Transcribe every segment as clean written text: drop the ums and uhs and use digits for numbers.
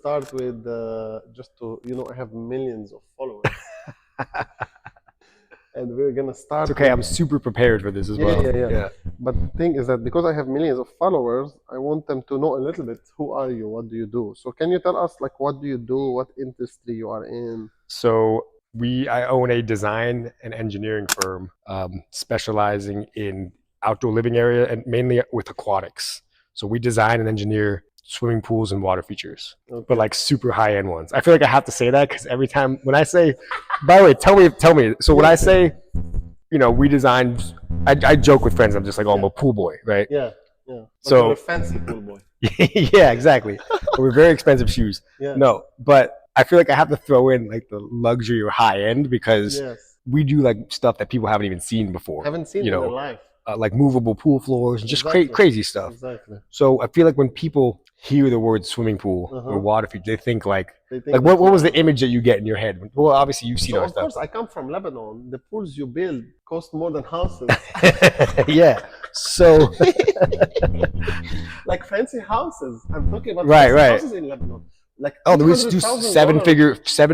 Start with just to, I have millions of followers. And we're gonna start. It's okay. I'm super prepared for this as well. Yeah. But the thing is that because I have millions of followers, I want them to know a little bit. Who are you? What do you do? So can you tell us, like, what do you do? What industry you are in? So I own a design and engineering firm specializing in outdoor living area and mainly with aquatics. So we design and engineer swimming pools and water features, but like super high end ones. I feel like I have to say that because every time when I say, by the way, tell me. So when I say, we designed, I joke with friends. I'm just like, oh, I'm a pool boy, right? Yeah. So you're a fancy pool boy. Yeah, exactly. We're very expensive shoes. Yeah. No, but I feel like I have to throw in like the luxury or high end because we do like stuff that people haven't even seen before. Haven't seen in their life. Like movable pool floors and just crazy stuff. Exactly. So I feel like when people hear the word swimming pool or water feature, they think like what was the image that you get in your head? Well, obviously you've seen our stuff. Of course, I come from Lebanon. The pools you build cost more than houses. Yeah. So like fancy houses. I'm talking about houses in Lebanon. Like we used to do seven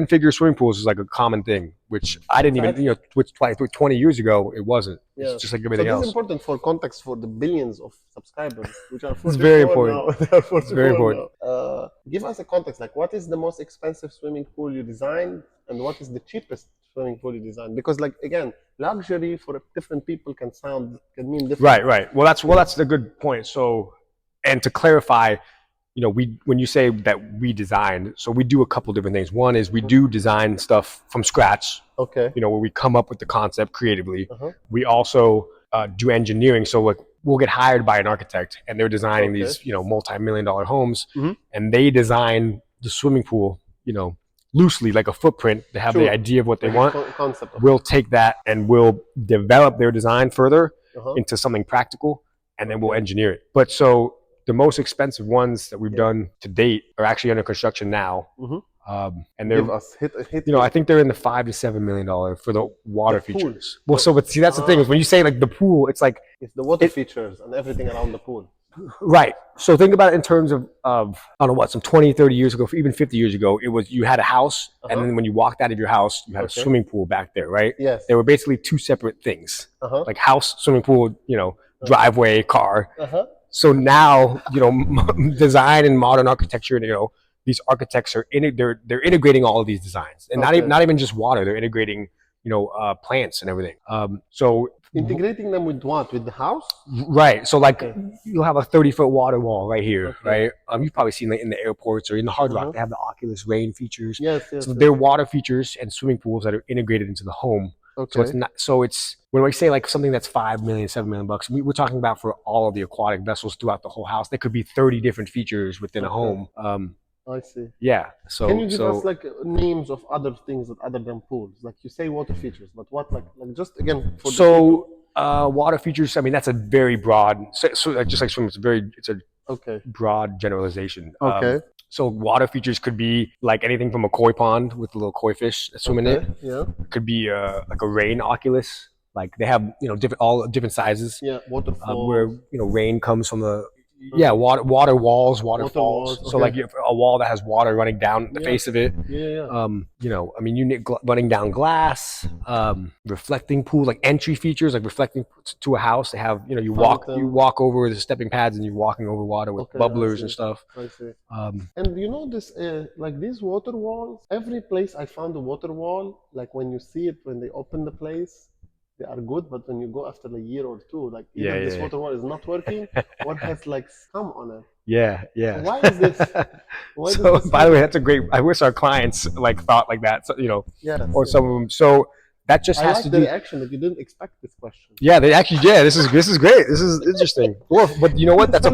figure swimming pools is like a common thing, which I didn't even, which 20 years ago it wasn't. Yeah. It's just like everything else. It's important for context for the billions of subscribers, which are it's very important. It's very important. Give us a context, like what is the most expensive swimming pool you designed and what is the cheapest swimming pool you designed? Because like again, luxury for different people can mean different. Right. Well, that's a good point. So, and to clarify, when you say that we designed, so we do a couple different things. One is we do design stuff from scratch. Okay. Where we come up with the concept creatively. We also do engineering. So like we'll get hired by an architect and they're designing these, multi-million-dollar homes, and they design the swimming pool, loosely like a footprint. They have the idea of what they want. We'll take that and we'll develop their design further into something practical, and then we'll engineer it. But so the most expensive ones that we've done to date are actually under construction now. And they're, I think they're in the $5 to $7 million for the water features. Well, but see, that's the thing is when you say like the pool, it's like it's the water features and everything around the pool. Right. So think about it in terms of I don't know what, some 20, 30 years ago, even 50 years ago, it was you had a house, and then when you walked out of your house, you had a swimming pool back there, right? Yes. They were basically two separate things, like house, swimming pool, driveway, car. So now, design and modern architecture, these architects are they're integrating all of these designs, and not even just water. They're integrating, plants and everything. So integrating them with what? With the house? Right. So like you'll have a 30-foot water wall right here, right? You've probably seen it in the airports or in the Hard Rock. They have the Oculus Rain features. Yes. So they're water features and swimming pools that are integrated into the home. Okay. So it's not. So it's when we say like something that's $5 million, $7 million bucks, we're talking about for all of the aquatic vessels throughout the whole house. There could be 30 different features within a home. I see. Yeah. So can you give us like names of other things other than pools? Like you say water features, but what like just again for water features. I mean that's a very broad. So just like swimming, it's a broad generalization. Okay. So water features could be like anything from a koi pond with a little koi fish that swim in it. Yeah. It could be like a rain Oculus. Like they have all different sizes. Yeah. Waterfall. Where water comes from the water walls, waterfalls. Okay. So like you have a wall that has water running down the face of it. Yeah. I mean, you need running down glass, reflecting pool, like entry features, like reflecting to a house. They have, you walk over the stepping pads and you're walking over water with bubblers and stuff. I see. And this, like these water walls, every place I found a water wall, like when you see it, when they open the place, they are good, but when you go after a year or two, like either this water wall is not working or has like scum on it. Yeah. So why is this? By the way, that's a great. I wish our clients like thought like that. So, or some of them. So that just has to do. the reaction that you didn't expect this question. Yeah, they actually. Yeah, this is great. This is interesting. But you know what? That's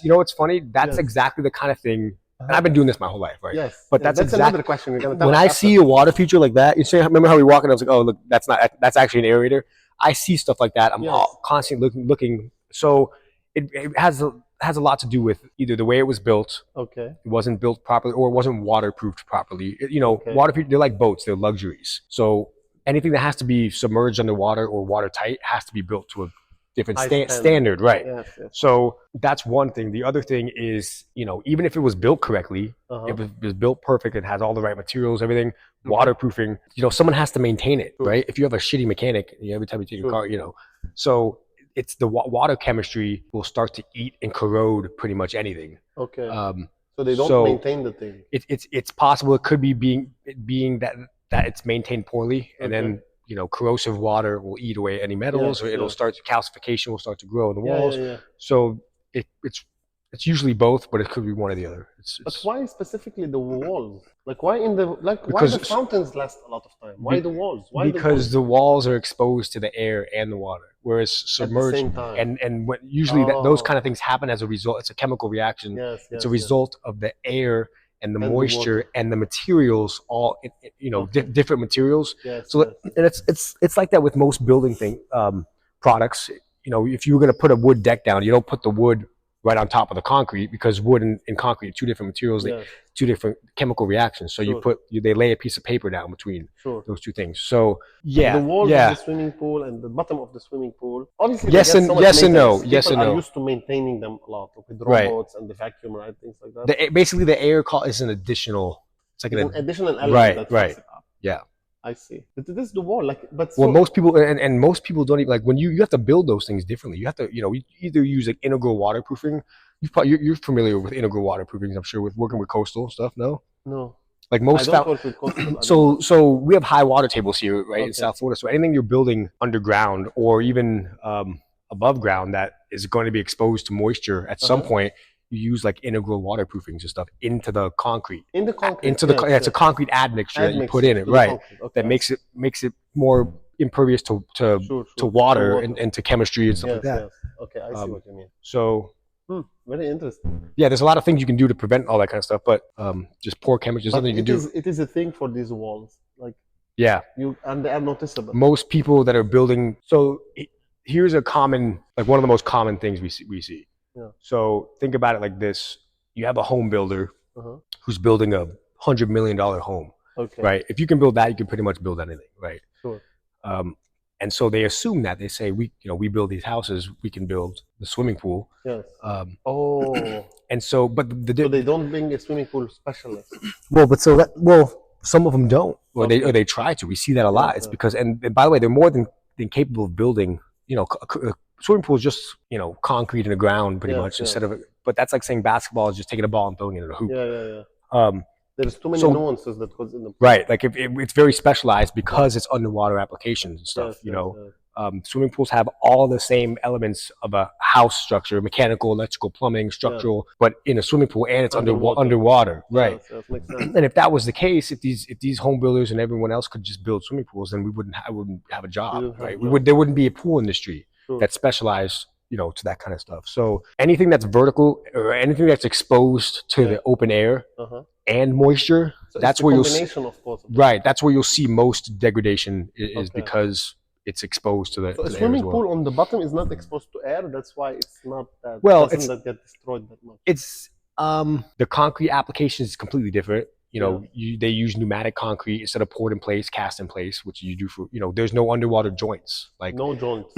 what's funny. That's exactly the kind of thing. And I've been doing this my whole life, right? Yes. But that's another question. When I see a water feature like that, remember how we walk and I was like, oh, look, that's actually an aerator. I see stuff like that. I'm constantly looking. So it has a lot to do with either the way it was built. Okay. It wasn't built properly or it wasn't waterproofed properly. Waterproof, they're like boats. They're luxuries. So anything that has to be submerged underwater or watertight has to be built to different High standard, right? Yes, yes. So that's one thing. The other thing is, even if it was built correctly, it was built perfect, it has all the right materials, everything, waterproofing, someone has to maintain it, right? If you have a shitty mechanic, every time you take your car, so it's the water chemistry will start to eat and corrode pretty much anything. Okay. So they don't maintain the thing. It's possible it could be being that it's maintained poorly, and then corrosive water will eat away any metals, or it'll start calcification will start to grow in the walls. So it's usually both, but it could be one or the other. But why specifically the walls? Like why why the fountains last a lot of time? Why the walls? Why because the walls are exposed to the air and the water, whereas submerged at the same time. and when usually those kind of things happen as a result. It's a chemical reaction. It's a result of the air and the moisture and the materials, all different materials. So and it's like that with most building products. If you're going to put a wood deck down, you don't put the wood right on top of the concrete, because wood and concrete are two different materials, two different chemical reactions. So they lay a piece of paper down between those two things. So the walls of the swimming pool and the bottom of the swimming pool, obviously yes and no. People are used to maintaining them a lot with robots and the vacuum, right? Things like that. Basically, the air is an additional. It's like an additional element. Right. Yeah. I see. But this is the wall, most people and most people don't even, like, when you have to build those things differently. You have to, you either use like integral waterproofing. You're familiar with integral waterproofing, I'm sure, with working with coastal stuff. No. Like most. I don't work with coastal. So we have high water tables here, right, in South Florida. So anything you're building underground or even above ground that is going to be exposed to moisture at some point, you use like integral waterproofings and stuff into the concrete. It's a concrete admixture that you put in it, right? That makes it more impervious to water and to chemistry and stuff like that. Okay, I see what you mean. So very interesting. Yeah, there's a lot of things you can do to prevent all that kind of stuff, but just poor chemistry is something you can do. It is a thing for these walls, and they are noticeable. Most people that are building. So here's a common, like one of the most common things we see. So think about it like this: you have a home builder who's building a $100 million home, right? If you can build that, you can pretty much build anything, right? Sure. And so they assume that they say we build these houses, we can build the swimming pool. Yes. And so, but so they don't bring a swimming pool specialist. Some of them don't, or they try to. We see that a lot. It's because, and by the way, they're more than capable of building. Swimming pool is just concrete in the ground pretty much instead of. But that's like saying basketball is just taking a ball and throwing it in a hoop. There's too many nuances that goes in the pool. Right. Like it's very specialized because it's underwater applications and stuff. Swimming pools have all the same elements of a house structure: mechanical, electrical, plumbing, structural, but in a swimming pool, and it's underwater. Right. Makes sense. And if that was the case, if these home builders and everyone else could just build swimming pools, then I wouldn't have a job. Right. There wouldn't be a pool industry that's specialized, to that kind of stuff. So anything that's vertical or anything that's exposed to the open air and moisture, that's where right. That's where you'll see most degradation is because it's exposed to the. So a swimming pool on the bottom is not exposed to air. That's why it's not that. Doesn't get destroyed that much. It's the concrete application is completely different. They use pneumatic concrete instead of poured in place, cast in place, which you do for, there's no underwater joints. Like no joints.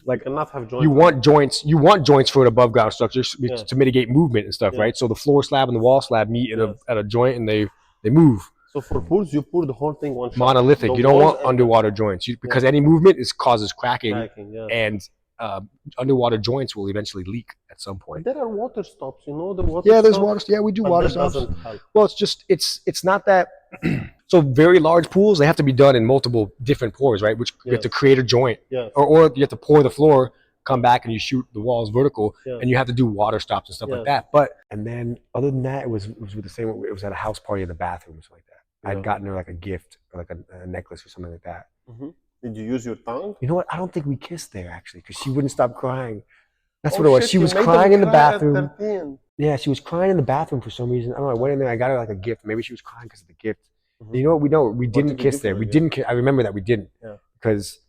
Like cannot have joints. You want joints for an above ground structure to mitigate movement and stuff, right? So the floor slab and the wall slab meet at a joint and they move. So for pools, you pour the whole thing one shot. Monolithic. You don't want underwater joints because any movement causes cracking and underwater joints will eventually leak at some point. There are water stops, the water. Yeah, there's water. Yeah, we do water stops. Well, it's not that. So very large pools, they have to be done in multiple different pours, right? Which you have to create a joint, or you have to pour the floor, come back, and you shoot the walls vertical, and you have to do water stops and stuff like that. And then other than that, it was with the same. It was at a house party in the bathroom, something like that. I'd gotten her like a gift, or like a necklace or something like that. Did you use your tongue? You know what? I don't think we kissed there actually, because she wouldn't stop crying. That's what it was. She was crying in the bathroom. Yeah, she was crying in the bathroom for some reason. I don't know. I went in there. I got her like a gift. Maybe she was crying because of the gift. You know what? We didn't kiss there. We didn't. I remember that we didn't because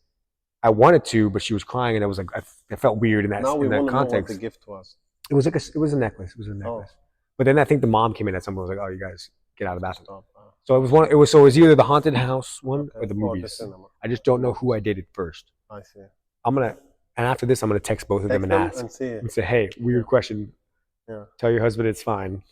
I wanted to, but she was crying, and I was like, I felt weird in that context. Now we want to know what the gift was. It was a necklace. It was a necklace. But then I think the mom came in at some point. Was like, "Oh, you guys get out of the bathroom." So it was one. It was either the haunted house one or the movies. I just don't know who I dated first. I see. And after this, I'm going to text both of them and ask and say, hey, weird question. Yeah. Tell your husband it's fine.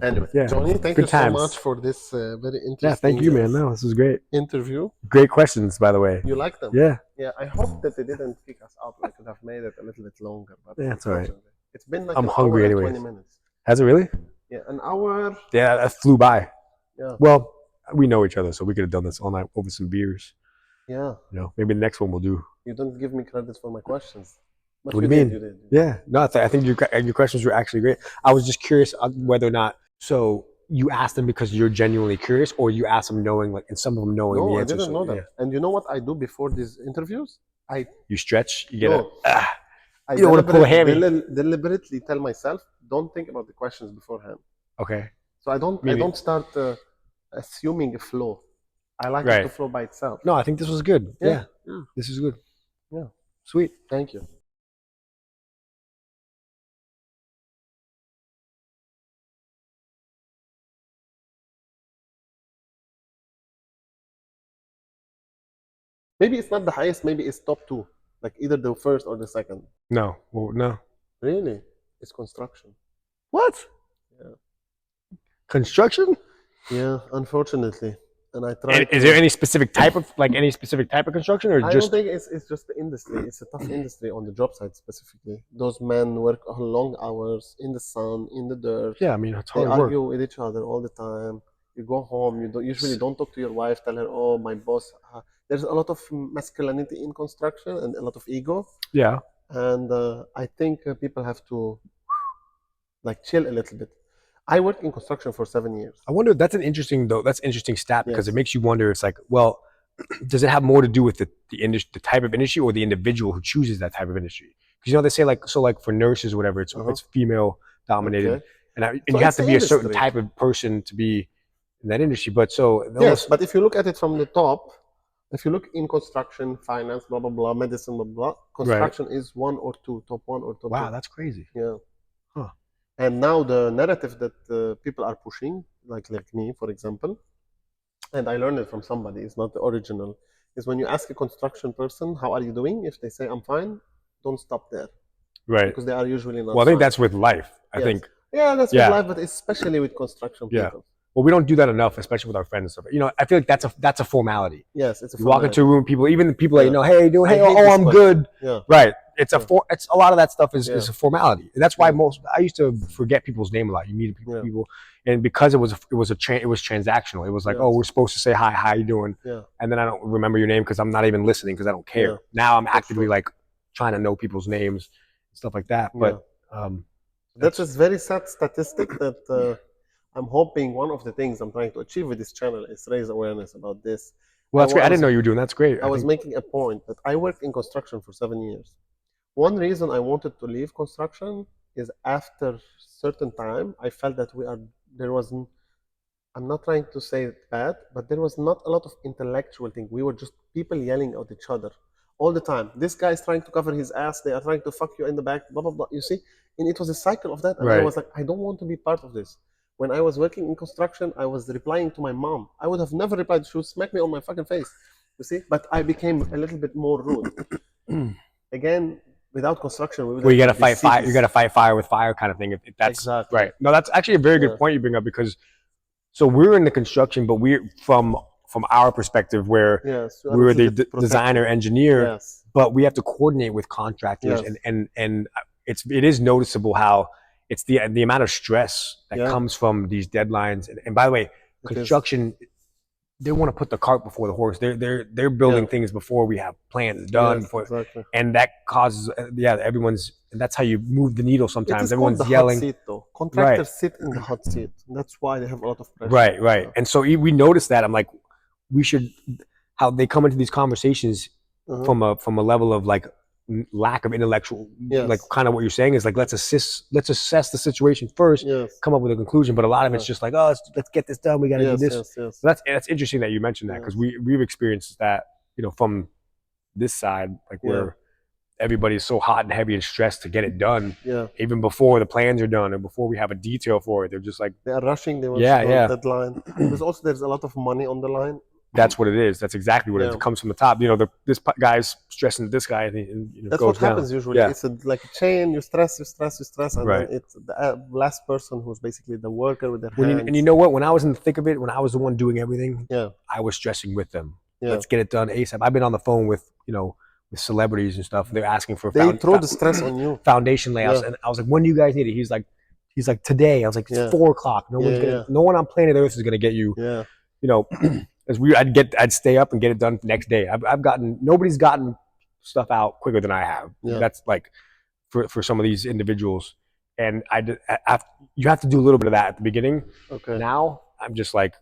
Anyway, yeah. Jonny, thank you so much for this very interesting. Yeah, thank you, man. No, this was great. Interview. Great questions, by the way. You like them? Yeah. Yeah, I hope that they didn't kick us out. I could have made it a little bit longer. But yeah, it's all right. It's been like I'm hungry anyway. 20 minutes. Has it really? Yeah, an hour. Yeah, that flew by. Yeah. Well, we know each other, so we could have done this all night over some beers. Yeah. You know, maybe the next one we'll do. You don't give me credit for my questions. But what do you mean? You did. Yeah. No, I think your questions were actually great. I was just curious whether or not. So you asked them because you're genuinely curious, or you asked them knowing, like, and some of them knowing the answer. No, I didn't know that. Yeah. And you know what I do before these interviews? You stretch. You get you don't want to pull a hammy. Deliberately tell myself, don't think about the questions beforehand. Okay. So I don't start assuming a flow. I like it to flow by itself. No, I think this was good. Yeah. This is good. Yeah. Sweet. Thank you. Maybe it's not the highest, maybe it's top 2. Like either the first or the second. No. Well, no. Really? It's construction. What? Yeah. Construction? Yeah, unfortunately. And I tried. Is there any specific type of construction, or I don't think it's just the industry. It's a tough industry on the job site specifically. Those men work long hours in the sun, in the dirt. Yeah, I mean, it's hard work. They argue with each other all the time. You go home, you usually don't talk to your wife, tell her, oh, my boss. There's a lot of masculinity in construction and a lot of ego. Yeah. And I think people have to chill a little bit. I worked in construction for 7 years. I wonder, that's an interesting stat, because it makes you wonder, it's like, well, does it have more to do with the type of industry, or the individual who chooses that type of industry? Because they say for nurses or whatever, it's female dominated. Okay. And you have to be a certain type of person to be in that industry. But yes, but if you look at it from the top, if you look in construction, finance, blah, blah, blah, medicine, blah, blah, construction is 1 or 2, top 1 or top 2. Wow, that's crazy. Yeah. Huh. And now the narrative that people are pushing, like me, for example, and I learned it from somebody, it's not the original, is when you ask a construction person, how are you doing? If they say, I'm fine, don't stop there. Right. Because they are usually not Well, I think that's with life. I think. Yeah, that's with life, but especially with construction people. Yeah. Well, we don't do that enough, especially with our friends and stuff. I feel like that's a formality. Yes, it's a formality. You walk into a room, people, even the people that hey, doing, hey, I'm good. Yeah. Right. It's a lot of that stuff is a formality. And that's why I used to forget people's name a lot. You meet people, and because it was transactional. It was like, oh, we're supposed to say hi, how you doing? Yeah. And then I don't remember your name because I'm not even listening because I don't care. Yeah. Now I'm actively trying to know people's names, stuff like that. But that's a very sad statistic that. I'm hoping one of the things I'm trying to achieve with this channel is raise awareness about this. Well, that's great. I didn't know you were doing. That's great. I was making a point that I worked in construction for 7 years. One reason I wanted to leave construction is after a certain time, I felt that I'm not trying to say it bad, but there was not a lot of intellectual thing. We were just people yelling at each other all the time. This guy is trying to cover his ass. They are trying to fuck you in the back, blah, blah, blah. You see? And it was a cycle of that. And I was like, I don't want to be part of this. When I was working in construction, I was replying to my mom. I would have never replied. She would smack me on my fucking face. You see? But I became a little bit more rude. Again, without construction, we would you got to fight fire. You got to fight fire with fire, kind of thing. If that's exactly right. No, that's actually a very good point you bring up, because so we're in the construction, but we're from our perspective, where we were the designer, engineer, but we have to coordinate with contractors, and it is noticeable how it's the amount of stress that comes from these deadlines. And by the way, construction, they want to put the cart before the horse. They're building things before we have plans done. And that causes everyone's. And that's how you move the needle. Sometimes everyone's yelling. Hot seat, though. Contractors sit in the hot seat. That's why they have a lot of pressure. Right. And so we noticed that. I'm like, we should how they come into these conversations from a level of lack of intellectual, kind of what you're saying is let's assess the situation first, come up with a conclusion. But a lot of it's just let's get this done. We got to do this. So that's interesting that you mentioned that, because we've experienced that, from this side, where everybody's so hot and heavy and stressed to get it done. Even before the plans are done or before we have a detail for it, they're just they are rushing. They want deadline. Because also there's a lot of money on the line. that's what it is. That's exactly what it is. It comes from the top. This guy's stressing this guy, and that's goes what happens down. usually. It's like a chain. You stress, and right. then it's the last person who's basically the worker with their hands. And you know what? When I was in the thick of it, when I was the one doing everything, I was stressing with them. Let's get it done ASAP. I've been on the phone with with celebrities and stuff. They're asking for they throw the stress on you. Foundation layouts, and I was like, when do you guys need it? He's like today. I was like, it's 4 o'clock. No one on planet Earth is gonna get you. As I'd stay up and get it done next day. Nobody's gotten stuff out quicker than I have. That's like for some of these individuals, and you have to do a little bit of that at the beginning. Now I'm just like,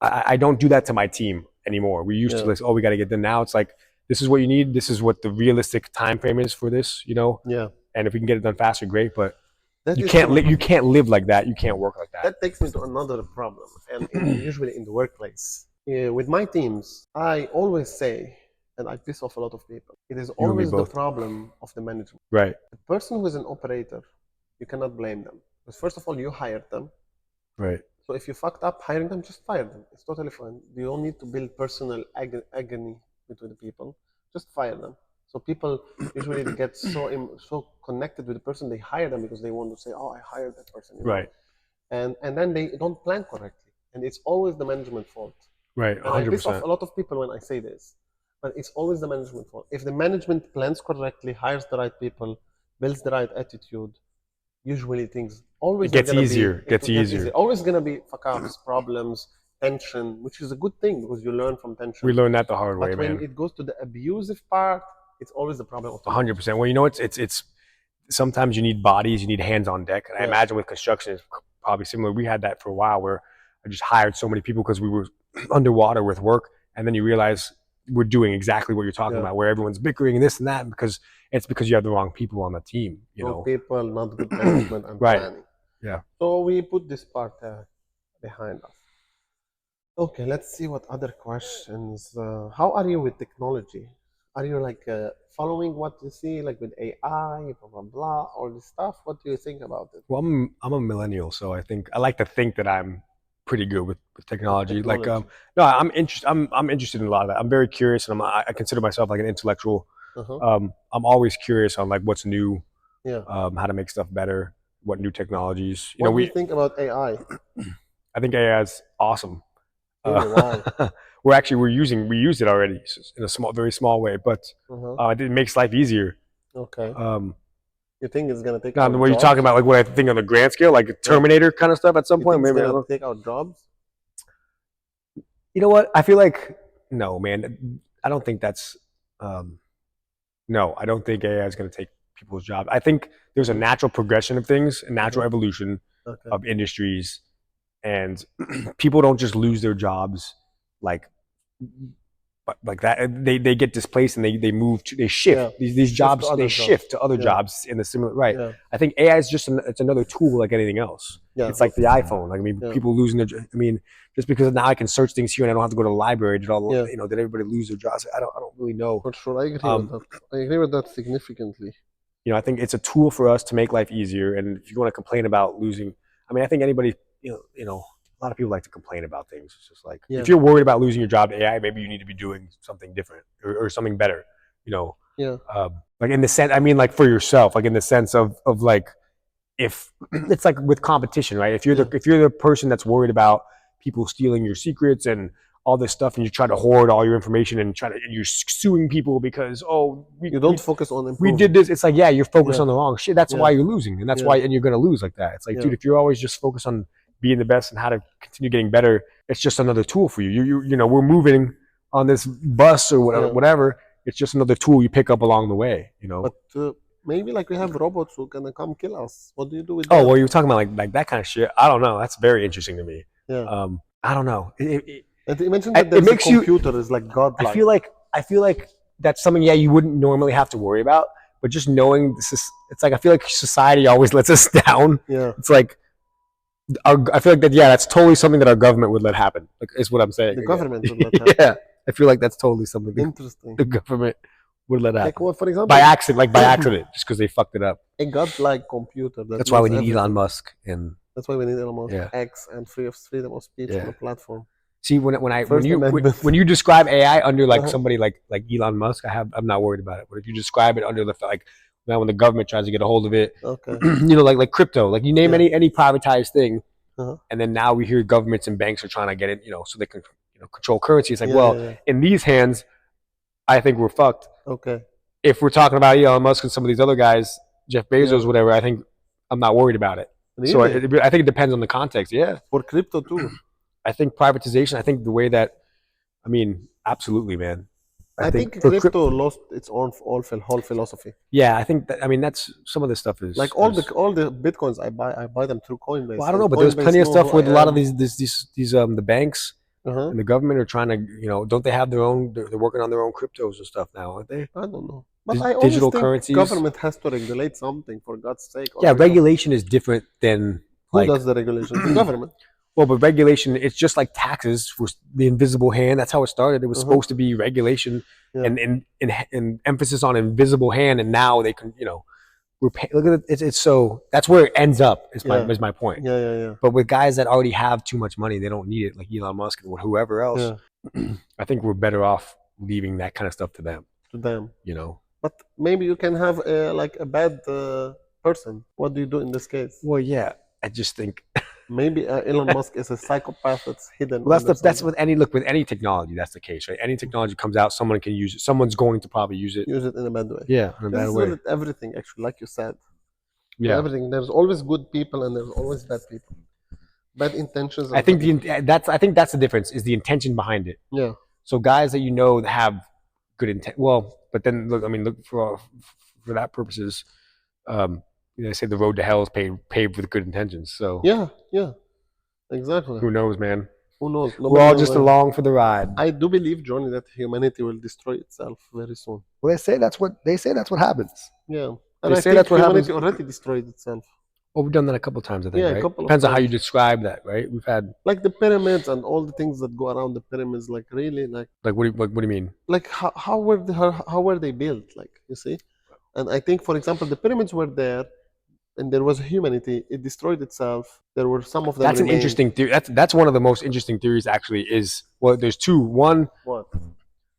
I don't do that to my team anymore. We used to like, we got to get done. Now it's like, this is what you need. This is what the realistic time frame is for this. And if we can get it done faster, great. But you can't live like that. You can't work like that. That takes me to another problem, and usually in the workplace. With my teams, I always say, and I piss off a lot of people, it is always the problem of the management. Right. The person who is an operator, you cannot blame them. Because first of all, you hired them. Right. So if you fucked up hiring them, just fire them. It's totally fine. You don't need to build personal agony between the people. Just fire them. So people usually get so connected with the person, they hire them because they want to say, oh, I hired that person. Right. And then they don't plan correctly. And it's always the management fault. Right, 100%. I piss off a lot of people when I say this, but it's always the management fault. If the management plans correctly, hires the right people, builds the right attitude, usually things always gets easier. Always gonna be fuck ups, problems, tension, which is a good thing because you learn from tension. We learn that the hard way, man. But when it goes to the abusive part, it's always the problem of 100%. Well, it's sometimes you need bodies, you need hands on deck. And I imagine with construction, it's probably similar. We had that for a while where I just hired so many people because we were underwater with work, and then you realize we're doing exactly what you're talking about, where everyone's bickering and this and that, because you have the wrong people on the team. People, not good management and planning. Yeah. So we put this part behind us. Okay, let's see what other questions. How are you with technology? Are you like following what you see, like with AI, blah blah blah, all this stuff? What do you think about it? Well, I'm a millennial, so I like to think that I'm pretty good with technology. Like, no, I'm interested in a lot of that. I'm very curious, and I consider myself like an intellectual. I'm always curious on like what's new, how to make stuff better, what new technologies. What do you think about AI? I think AI is awesome. Wow. we used it already in a very small way, but it makes life easier. Okay. You think it's gonna take? Now, what you're talking about, like what I think on the grand scale, like Terminator kind of stuff at some point. Maybe it'll take out jobs. You know what? I feel like no, man. I don't think that's. No, I don't think AI is going to take people's jobs. I think there's a natural progression of things, a natural evolution of industries, and people don't just lose their jobs like that. They get displaced and they move they shift these jobs. They shift to other jobs in the similar I think AI is it's another tool like anything else. It's like the iPhone. Like, I mean, people losing their. I mean, just because now I can search things here and I don't have to go to the library. Did everybody lose their jobs? I don't really know. For sure, I agree with that. I agree with that significantly. I think it's a tool for us to make life easier. And if you want to complain about losing, I mean, I think anybody, a lot of people like to complain about things. It's just like, if you're worried about losing your job to AI, maybe you need to be doing something different or something better, like in the sense, I mean, like for yourself, like in the sense of like, if it's like with competition, right? If you're the person that's worried about people stealing your secrets and all this stuff, and you try to hoard all your information and you're suing people because you don't focus on improving. We did this. It's like, you're focused on the wrong shit. That's why you're losing, and that's why, and you're gonna lose like that. It's like, dude, if you're always just focused on being the best and how to continue getting better, it's just another tool for you. We're moving on this bus or whatever. It's just another tool you pick up along the way. But maybe like we have robots who can come kill us. What do you do with that? Oh, well, you're talking about like that kind of shit. I don't know. That's very interesting to me. Yeah. I don't know. You mentioned that the computer is like godlike. I feel like that's something you wouldn't normally have to worry about, but just knowing this is, it's like I feel like society always lets us down. Yeah. It's like I feel like that's totally something that our government would let happen. Like, is what I'm saying. The government would let happen. Yeah. I feel like that's totally something interesting. The government would let happen. Like, well, for example, by accident, just because they fucked it up. A godlike computer. That's why we need Elon Musk, and that's why we need Elon Musk, X, and freedom of speech on the platform. See, when you describe AI under like somebody like Elon Musk, I'm not worried about it. But if you describe it under the like now when the government tries to get a hold of it, like crypto, like you name any privatized thing, and then now we hear governments and banks are trying to get it, so they can control currency. It's like, in these hands, I think we're fucked. Okay. If we're talking about Elon Musk and some of these other guys, Jeff Bezos, whatever, I think I'm not worried about it. Really? So I think it depends on the context. Yeah. For crypto too. I think privatization. I think the way that, absolutely, man. I think crypto lost its own whole philosophy. Yeah, I think that. That's some of this stuff is like all the bitcoins I buy them through Coinbase. Well, I don't know, but there's plenty of stuff with a lot of these the banks and the government are trying to don't they have their own? They're working on their own cryptos and stuff now, aren't they? I don't know. But I digital think currencies. Government has to regulate something, for God's sake. Yeah, regulation is different than who does the regulation? The government. Well, but regulation, it's just like taxes for the invisible hand. That's how it started. It was supposed to be regulation and emphasis on invisible hand, and now they can, look at it. It's so that's where it ends up. Is my point. Yeah. But with guys that already have too much money, they don't need it, like Elon Musk and whoever else. Yeah. I think we're better off leaving that kind of stuff to them. But maybe you can have a bad person. What do you do in this case? Well, yeah, I just think. Maybe Elon Musk is a psychopath that's hidden. Well, that's with any technology. That's the case, right? Any technology comes out, someone can use it. Someone's going to probably use it. Use it in a bad way. Yeah, in a bad way. With everything, actually, like you said. Yeah. Everything. There's always good people and there's always bad people. Bad intentions. I think that's the difference. Is the intention behind it. Yeah. So guys that have good intent. Well, but then look for that purposes. They say the road to hell is paved with good intentions. So yeah, exactly. Who knows, man? Who knows? We're all just along for the ride. I do believe, Jonny, that humanity will destroy itself very soon. Well, they say that's what happens. Yeah, and I think that's what humanity already destroyed itself. Well, we've done that a couple of times, I think. Yeah, right? Depends on how you describe that, right? We've had like the pyramids and all the things that go around the pyramids. Like really, like what do you mean? Like how were they built? Like you see, and I think, for example, the pyramids were there. And there was humanity. It destroyed itself. There were some of them. That's an interesting theory. That's one of the most interesting theories. Actually, there's two. One. What?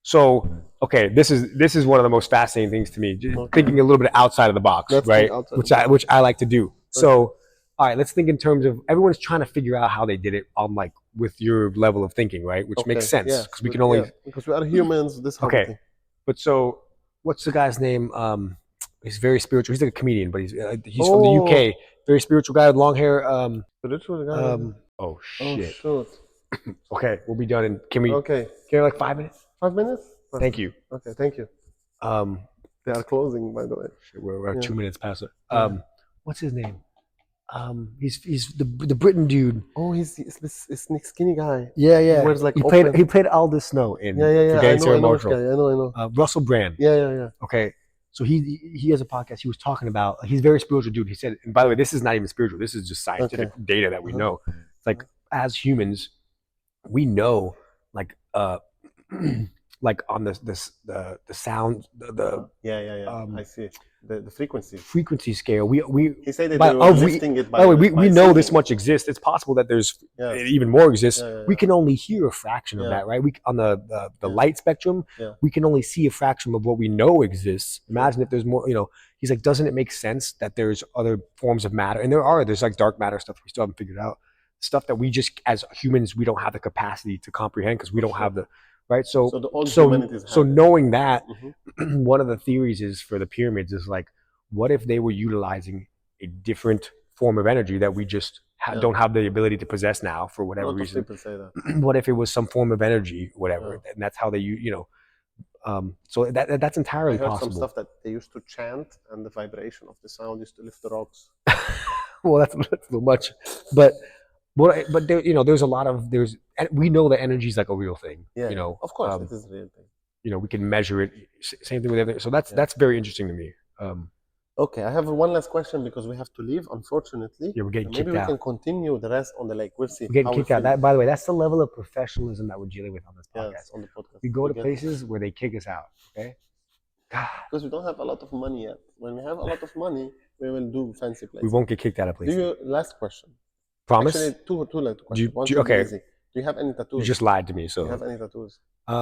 So okay, this is one of the most fascinating things to me. Thinking a little bit outside of the box, right? Which I like to do. Okay. So, all right, let's think in terms of everyone's trying to figure out how they did it on with your level of thinking, right? Which makes sense because we can only because we are humans. This okay. But so, what's the guy's name? He's very spiritual. He's like a comedian, but he's from the UK. Very spiritual guy with long hair. Spiritual guy. Oh shit. Oh, okay, we'll be done. And can we? Okay. Can we like 5 minutes? 5 minutes. Thank you. Okay, thank you. They are closing, by the way. We're 2 minutes past it. What's his name? He's the Britain dude. Oh, he's skinny guy. Yeah. He wears he played Aldous Snow in. Yeah. I know. Russell Brand. Yeah. Okay. So he has a podcast. He was talking about he's a very spiritual dude. He said, and by the way, this is not even spiritual. This is just scientific data that we know. It's like as humans, we know like like on the sound I see the frequency scale. He said that they were lifting it by we know this much exists. It's possible that there's even more exists. We can only hear a fraction of that, right? We on the light spectrum, we can only see a fraction of what we know exists. Imagine if there's more. He's like, doesn't it make sense that there's other forms of matter? And there's like dark matter stuff we still haven't figured out. Stuff that we just as humans we don't have the capacity to comprehend because we don't have the right. So knowing that, one of the theories is for the pyramids is like, what if they were utilizing a different form of energy that we just don't have the ability to possess now for whatever reason? People say that. What if it was some form of energy, whatever, and that's how they so that's entirely possible. Some stuff that they used to chant, and the vibration of the sound used to lift the rocks. Well, that's a little much, but there, there's a lot of we know that energy is like a real thing. Yeah, of course, it is a real thing. We can measure it. Same thing with everything. So that's very interesting to me. Okay, I have one last question because we have to leave, unfortunately. Yeah, we're getting kicked out. Maybe we can continue the rest on the lake. We'll see. We're getting kicked out. That, by the way, that's the level of professionalism that we're dealing with on this podcast. Yes, on the podcast. We go to places where they kick us out. Okay. God. Because we don't have a lot of money yet. When we have a lot of money, we will do fancy places. We won't get kicked out of places. Last question. Promise? Actually, two questions. Okay. Do you have any tattoos? You just lied to me. So Do you have any tattoos?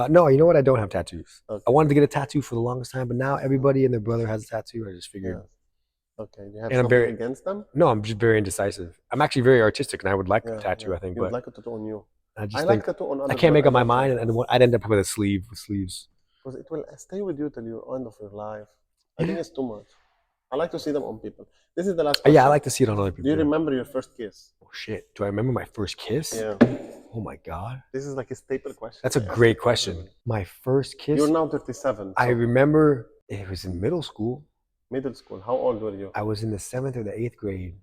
no, you know what? I don't have tattoos. Okay. I wanted to get a tattoo for the longest time, but now everybody and their brother has a tattoo. I just figured. Yeah. Okay. Do you have And something against them? No, I'm just very indecisive. I'm actually very artistic, and I would like a tattoo. Yeah. I think, You would but like a tattoo on you. I just like think tattoo on other I can't make people. up my mind, and I'd end up with a sleeve with sleeves. Because it will stay with you till the end of your life. I think it's too much. I like to see them on people. This is the last question. Yeah, I like to see it on other people. Do you remember your first kiss? Oh shit! Do I remember my first kiss? Yeah. Oh my god. This is like a staple question. That's a great question. My first kiss. You're now 37. I remember it was in middle school. Middle school. How old were you? I was in the 7th or the 8th grade.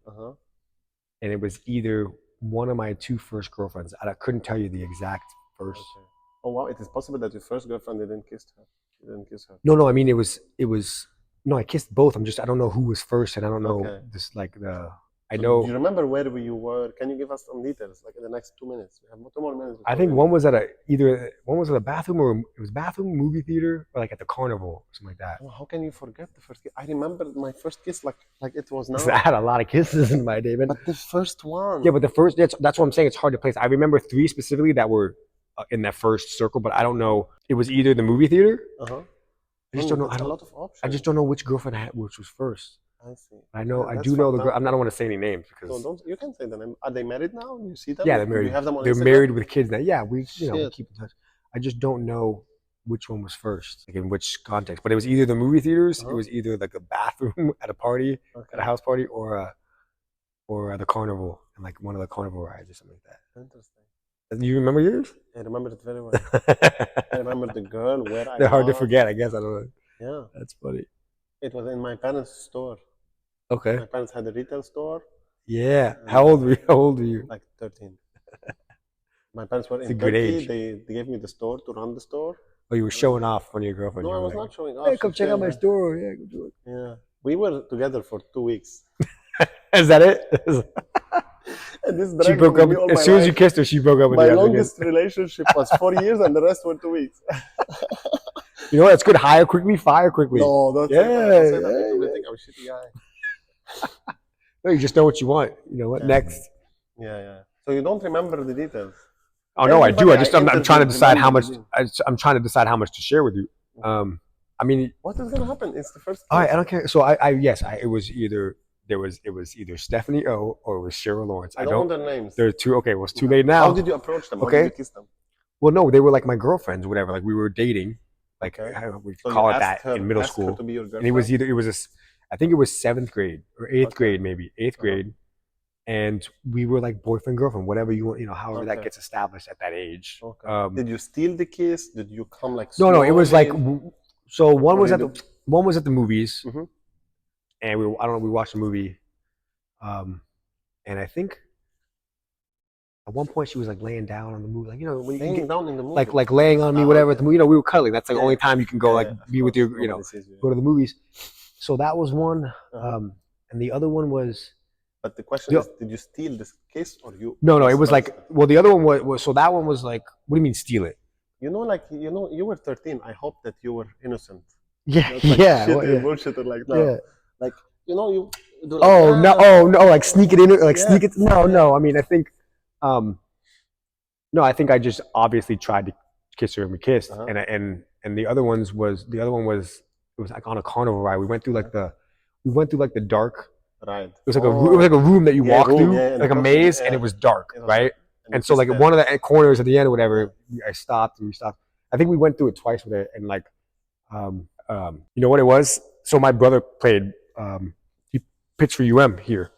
And it was either one of my two first girlfriends. I couldn't tell you the exact first. Okay. Oh wow! It is possible that your first girlfriend didn't kiss her. You didn't kiss her. No. I mean, it was. No, I kissed both. I don't know who was first, and I don't know this like the. I know. Do you remember where you were? Can you give us some details, like in the next 2 minutes? We have 2 more minutes. I think one was at a bathroom, or it was bathroom, movie theater, or like at the carnival, or something like that. Oh, how can you forget the first kiss? I remember my first kiss like it was now. I had a lot of kisses in my day, but the first one. Yeah, but the first. That's what I'm saying. It's hard to place. I remember 3 specifically that were in that first circle, but I don't know. It was either the movie theater. I just don't know. I just don't know which girlfriend I had, which was first. I see. I know. I do know the girl. I don't want to say any names because. So you can say the name. Are they married now? You see them? Yeah, they're married. Do you have them on they're Instagram? married with kids now. Yeah, we keep in touch. I just don't know which one was first, like in which context. But it was either the movie theaters. It was either like a bathroom at a party, at a house party, or the carnival, and like one of the carnival rides or something like that. Interesting. You remember yours? I remember it very well. I remember the girl where I. They're hard to forget. I guess I don't know. Yeah, that's funny. It was in my parents' store. Okay. My parents had a retail store. Yeah. How old were you? Like 13. My parents were in Turkey. They gave me the store to run the store. Oh, you were showing off on your girlfriend? No, I was not showing off. Hey, come check out my store. Yeah, go do it. Yeah. We were together for 2 weeks. Is that it? And this she broke up as soon as you kissed her. She broke up with you. My longest relationship was 4 years, and the rest were 2 weeks. You know, that's good. Hire quickly, fire quickly. No, don't say that. People think I'm a shitty guy. No, you just know what you want. You know what? Next. Yeah. So you don't remember the details. Oh no, I do. I'm trying to decide how much. I'm trying to decide how much to share with you. I mean, what is gonna happen? It's the first. All right, I don't care. So it was either Stephanie O or it was Cheryl Lawrence. I don't know their names. There are two. Okay, well, it's too late now. How did you approach them? Okay. How did you kiss them? Well, no, they were like my girlfriends, or whatever. Like we were dating. Like we call it that in middle school. To be your girlfriend? And I think it was 7th grade or 8th grade, maybe 8th grade. And we were like boyfriend, girlfriend, whatever you want, however that gets established at that age. Okay. Did you steal the kiss? Did you come like? No, it was like, so one was at the movies, and we watched the movie, and I think at one point she was like laying down on the movie, like when laying you down in the movie, like laying on me, whatever. At the movie, we were cuddling. That's like the only time you can go be with your, go to the movies. So that was one, and the other one was. But the question is, did you steal this kiss or you? No, it was like, well, the other one was so that one was like, what do you mean steal it? You were 13. I hope that you were innocent. Yeah, bullshit like that. Yeah. Like you do like, no, like sneak it in, like sneak it. No. I mean, I think, no, I think I just obviously tried to kiss her and we kissed, and the other one was it was like on a carnival ride. We went through like the dark. Right. It was like a room that you walk through, like a maze, and it was dark, right? And so like one of the corners at the end or whatever, I stopped and we stopped. I think we went through it twice with it, and like, you know what it was? So my brother played, he pitched for UM here.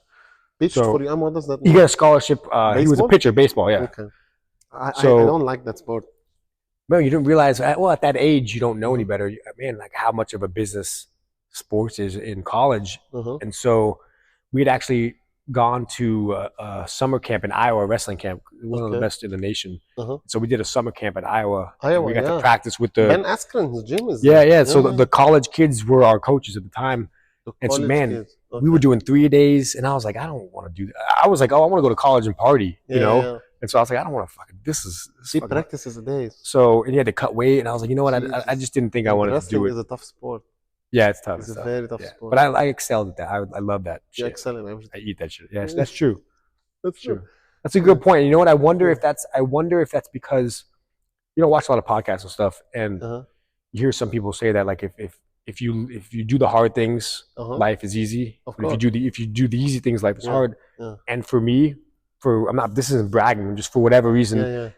Pitched for UM? What does that mean? He got a scholarship. He was a pitcher, baseball, yeah. Okay. I don't like that sport. No, you didn't realize, well, at that age, you don't know any better. Man, like how much of a business sports is in college. And so we had actually gone to a summer camp in Iowa, wrestling camp, one of the best in the nation. So we did a summer camp in Iowa. We got to practice with the Ben Askren's gym is there. So the college kids were our coaches at the time. And so, man, we were doing 3 days, and I was like, I don't want to do that. I was like, I want to go to college and party, you know? And so I was like, I don't want to fucking, practices a day. So, and you had to cut weight, and I was like, you know what? I just didn't think I wanted to do it. Wrestling is a tough sport. Yeah, it's tough. It's a very tough sport. But I excelled at that. I love that shit. You excel in everything. I eat that shit. Yes, that's true. That's true. That's a good point. You know what? I wonder if that's because watch a lot of podcasts and stuff, and you hear some people say that like if you do the hard things, life is easy. But if you do the easy things, life is hard. And for me, this isn't bragging, just for whatever reason,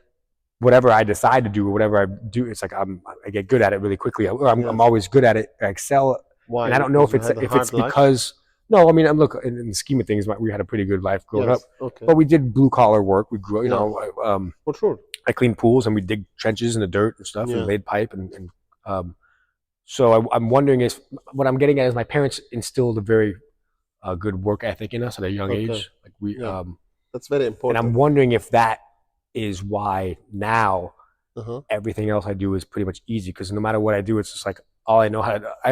whatever I decide to do or whatever I do, it's like I get good at it really quickly. I'm always good at it. I excel. Why? And I don't know if it's because no, I mean, look, in the scheme of things, we had a pretty good life growing up. But we did blue collar work. We grew, for sure. I cleaned pools and we dig trenches in the dirt and stuff and laid pipe and so I'm wondering if what I'm getting at is my parents instilled a very good work ethic in us at a young age. Like that's very important. And I'm wondering if that is why now everything else I do is pretty much easy, because no matter what I do, it's just like I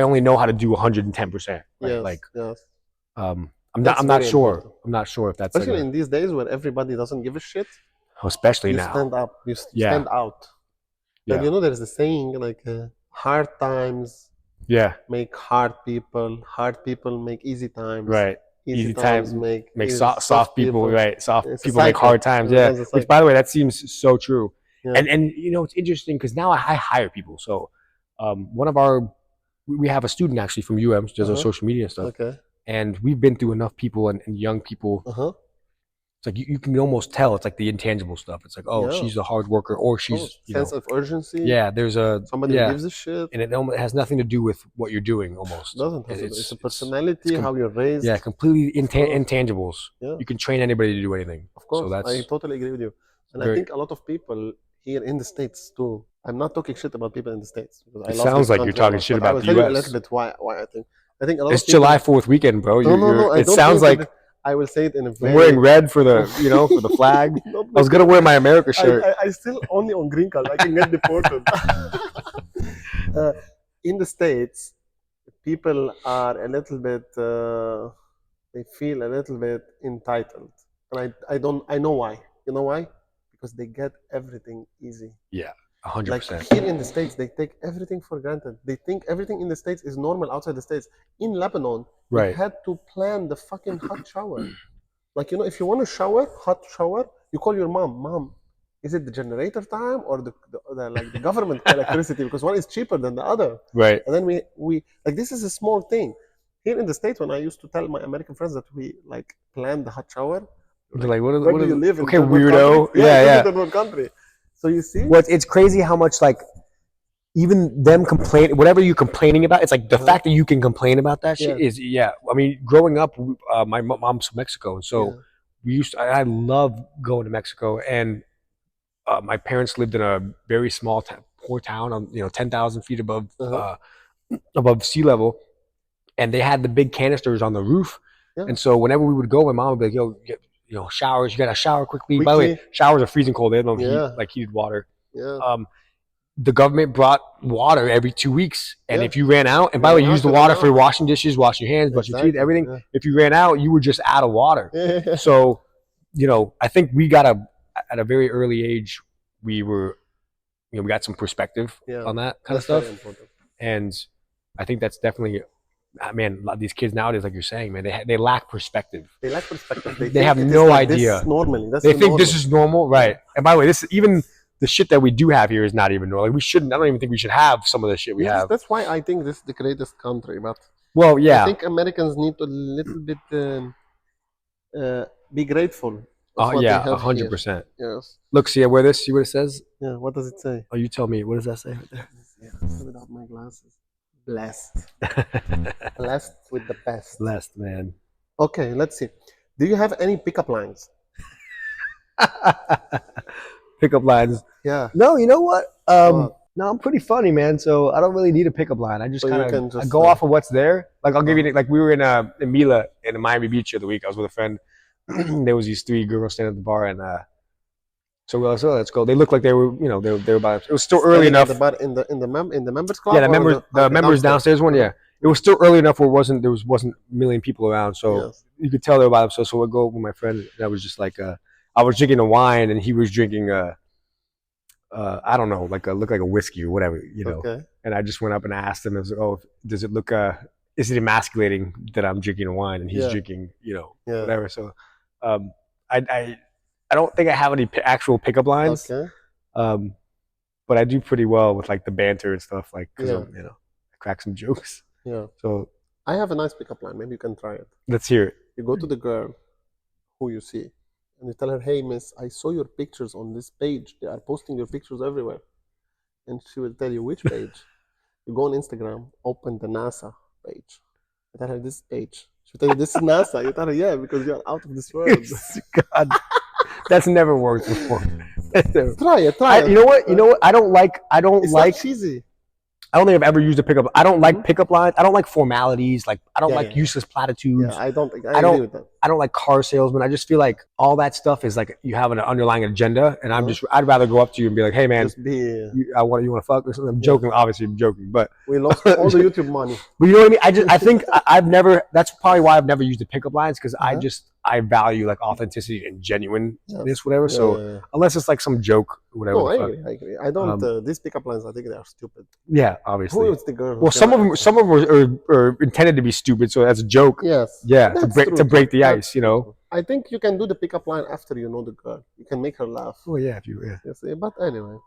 only know how to do 110%. Right? I'm not sure. I'm not sure if that's especially in these days where everybody doesn't give a shit. Especially you now. Stand up. You stand out. And there's a saying like hard times make hard people make easy times. Right. Easy times make soft people. Right. Soft people make hard times. Yeah. Which, by the way, that seems so true. And it's interesting because now I hire people. So one of we have a student actually from UM who does our social media and stuff. And we've been through enough people and young people. It's like you can almost tell it's like the intangible stuff. It's like, she's a hard worker, or she's sense of urgency. Yeah, there's somebody who gives a shit, and it has nothing to do with what you're doing. Almost doesn't have it's a personality, how you're raised. Yeah, completely intangibles. You can train anybody to do anything. Of course, so I totally agree with you. And I think a lot of people here in the States too. I'm not talking shit about people in the States. It sounds like you're talking shit about the US. A little bit why I think a lot it's July 4th weekend, bro. No, it sounds like. I will say it in a very... I'm wearing red for the, for the flag. I was going to wear my America shirt. I still only on green card. I can get deported. In the States, people are a little bit, they feel a little bit entitled. And I know why. You know why? Because they get everything easy. Yeah, 100%. Like here in the States, they take everything for granted. They think everything in the States is normal outside the States. In Lebanon, we had to plan the fucking hot shower. Like, if you want a hot shower, you call your mom. Mom, is it the generator time or the government electricity? Because one is cheaper than the other. Right. And then we like, this is a small thing. Here in the States, when I used to tell my American friends that we like plan the hot shower, they're like, where do you live? Okay, weirdo. Yeah. In what country? So you see? Well, it's crazy how much like even them complain, whatever you're complaining about, it's like the fact that you can complain about that shit is, I mean, growing up, my mom's from Mexico. And so I love going to Mexico. And my parents lived in a very small, poor town on, 10,000 feet above sea level. And they had the big canisters on the roof. And so whenever we would go, my mom would be like, yo, showers, you got to shower quickly. By the way, showers are freezing cold. They don't have heated water. The government brought water every 2 weeks, and if you ran out, and by the way, you use the water for washing dishes, washing your hands, brushing your teeth, everything. If you ran out, you were just out of water. So, I think we got at a very early age, we got some perspective on that kind of stuff, and I think that's definitely. Man, a lot of these kids nowadays, like you're saying, man, they lack perspective. They lack perspective. They have no idea. Normally, they think this is normal, right? And by the way, this even. The shit that we do have here is not even normal. Like we shouldn't. I don't even think we should have some of the shit we have. That's why I think this is the greatest country. But I think Americans need to a little bit be grateful. Oh yeah, 100%. Yes. Look, see what it says. Yeah. What does it say? Oh, you tell me. What does that say right there? Yeah. Without my glasses. Blessed. Blessed with the best. Blessed, man. Okay, let's see. Do you have any pickup lines? Pickup lines. Yeah. No, you know what? No, I'm pretty funny, man. So I don't really need a pickup line. I just kind of go off of what's there. Like I'll give you like we were in Mila in Miami Beach the other week. I was with a friend. There was these 3 girls standing at the bar, and so we were like, let's go. They looked like they were, they were by. It was still early enough. In the members club. Yeah, the members downstairs one. Yeah, it was still early enough where there wasn't a million people around, so you could tell they were by themselves. So we'd go with my friend, and I was just like. I was drinking a wine and he was drinking I don't know, looked like a whiskey or whatever, Okay. And I just went up and asked him, I was like, oh, does it look is it emasculating that I'm drinking a wine and he's drinking, whatever. So I I don't think I have any actual pickup lines. Okay. But I do pretty well with like the banter and stuff, like because Yeah. I crack some jokes. Yeah. So I have a nice pickup line. Maybe you can try it. let's hear it. You go to the girl who you see, and you tell her, "Hey, miss, I saw your pictures on this page. They are posting your pictures everywhere." And she will tell you, "Which page?" You go on Instagram, open the NASA page. You tell her, "This page." She will tell you, "This is NASA." You tell her, "Yeah, because you're out of this world." God, that's never worked before. Try it. Try it. You know what? You know what? I don't like. It's not cheesy. I don't think I've ever used a pickup. I don't like pickup lines. I don't like formalities. Like I don't like useless platitudes. Yeah, I don't think I agree with that. I don't like car salesmen. I just feel like all that stuff is like you have an underlying agenda, and I'd rather go up to you and be like, "Hey, man, Just be. you want to fuck or something?" I'm joking. Obviously, I'm joking, but We lost all the YouTube money. but you know what I mean. I think I've never. That's probably why I've never used the pickup lines because I value like authenticity and genuineness, whatever. So unless it's like some joke, whatever. No, I agree. I don't. These pickup lines, I think they are stupid. Yeah, obviously. Who is the girl? Well, some of them are intended to be stupid, so that's a joke. Yes. Yeah, to break the ice, you know. I think you can do the pickup line after you know the girl. You can make her laugh. Oh yeah, if you Yes, but anyway,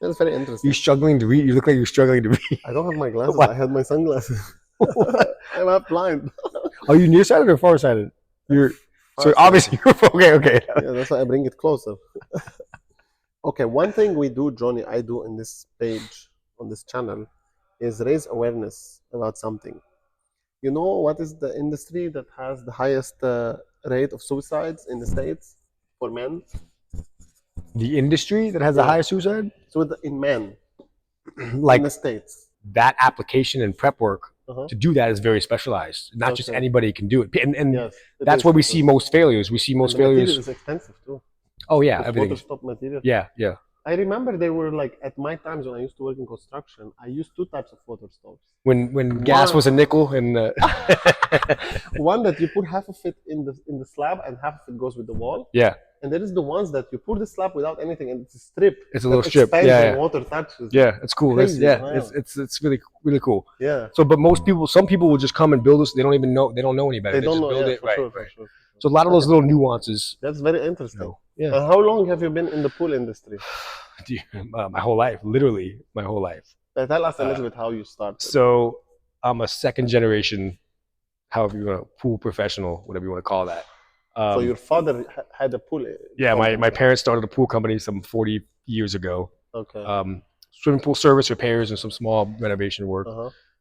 that's very interesting. You're struggling to read. You look like you're struggling to read. I don't have my glasses. I had my sunglasses. I'm not blind. Are you nearsighted or farsighted? You're so obviously you're okay. Yeah, that's why I bring it closer. Okay, one thing we do, Johnny, I do in this page on this channel is raise awareness about something. You know what is the industry that has the highest rate of suicides in the States for men? The industry that has the highest suicide? So in men, like in the States. That application and prep work to do that is very specialized. Not just anybody can do it. And that's where we see most failures. We see most failures. Material is expensive too. Oh yeah, everything. Photoshop material. Yeah. I remember they were like at my times when I used to work in construction. I used two types of photo stops. When gas was a nickel and one that you put half of it in the slab and half of it goes with the wall. Yeah. And there is the ones that you put the slab without anything and it's a strip. It's a little strip. Yeah. Water touches. Yeah, it's cool. It's really cool. Yeah. So, but some people will just come and build this. They don't even know. They don't know any better. They don't just know. Build it. Right. Sure. So a lot of those little nuances. That's very interesting. Yeah. And how long have you been in the pool industry? My whole life, literally my whole life. Tell us a little bit how you started. So I'm a second generation, however you want to, pool professional, whatever you want to call that. So your father had a pool? Yeah, my parents started a pool company some 40 years ago. Okay. Swimming pool service repairs and some small renovation work.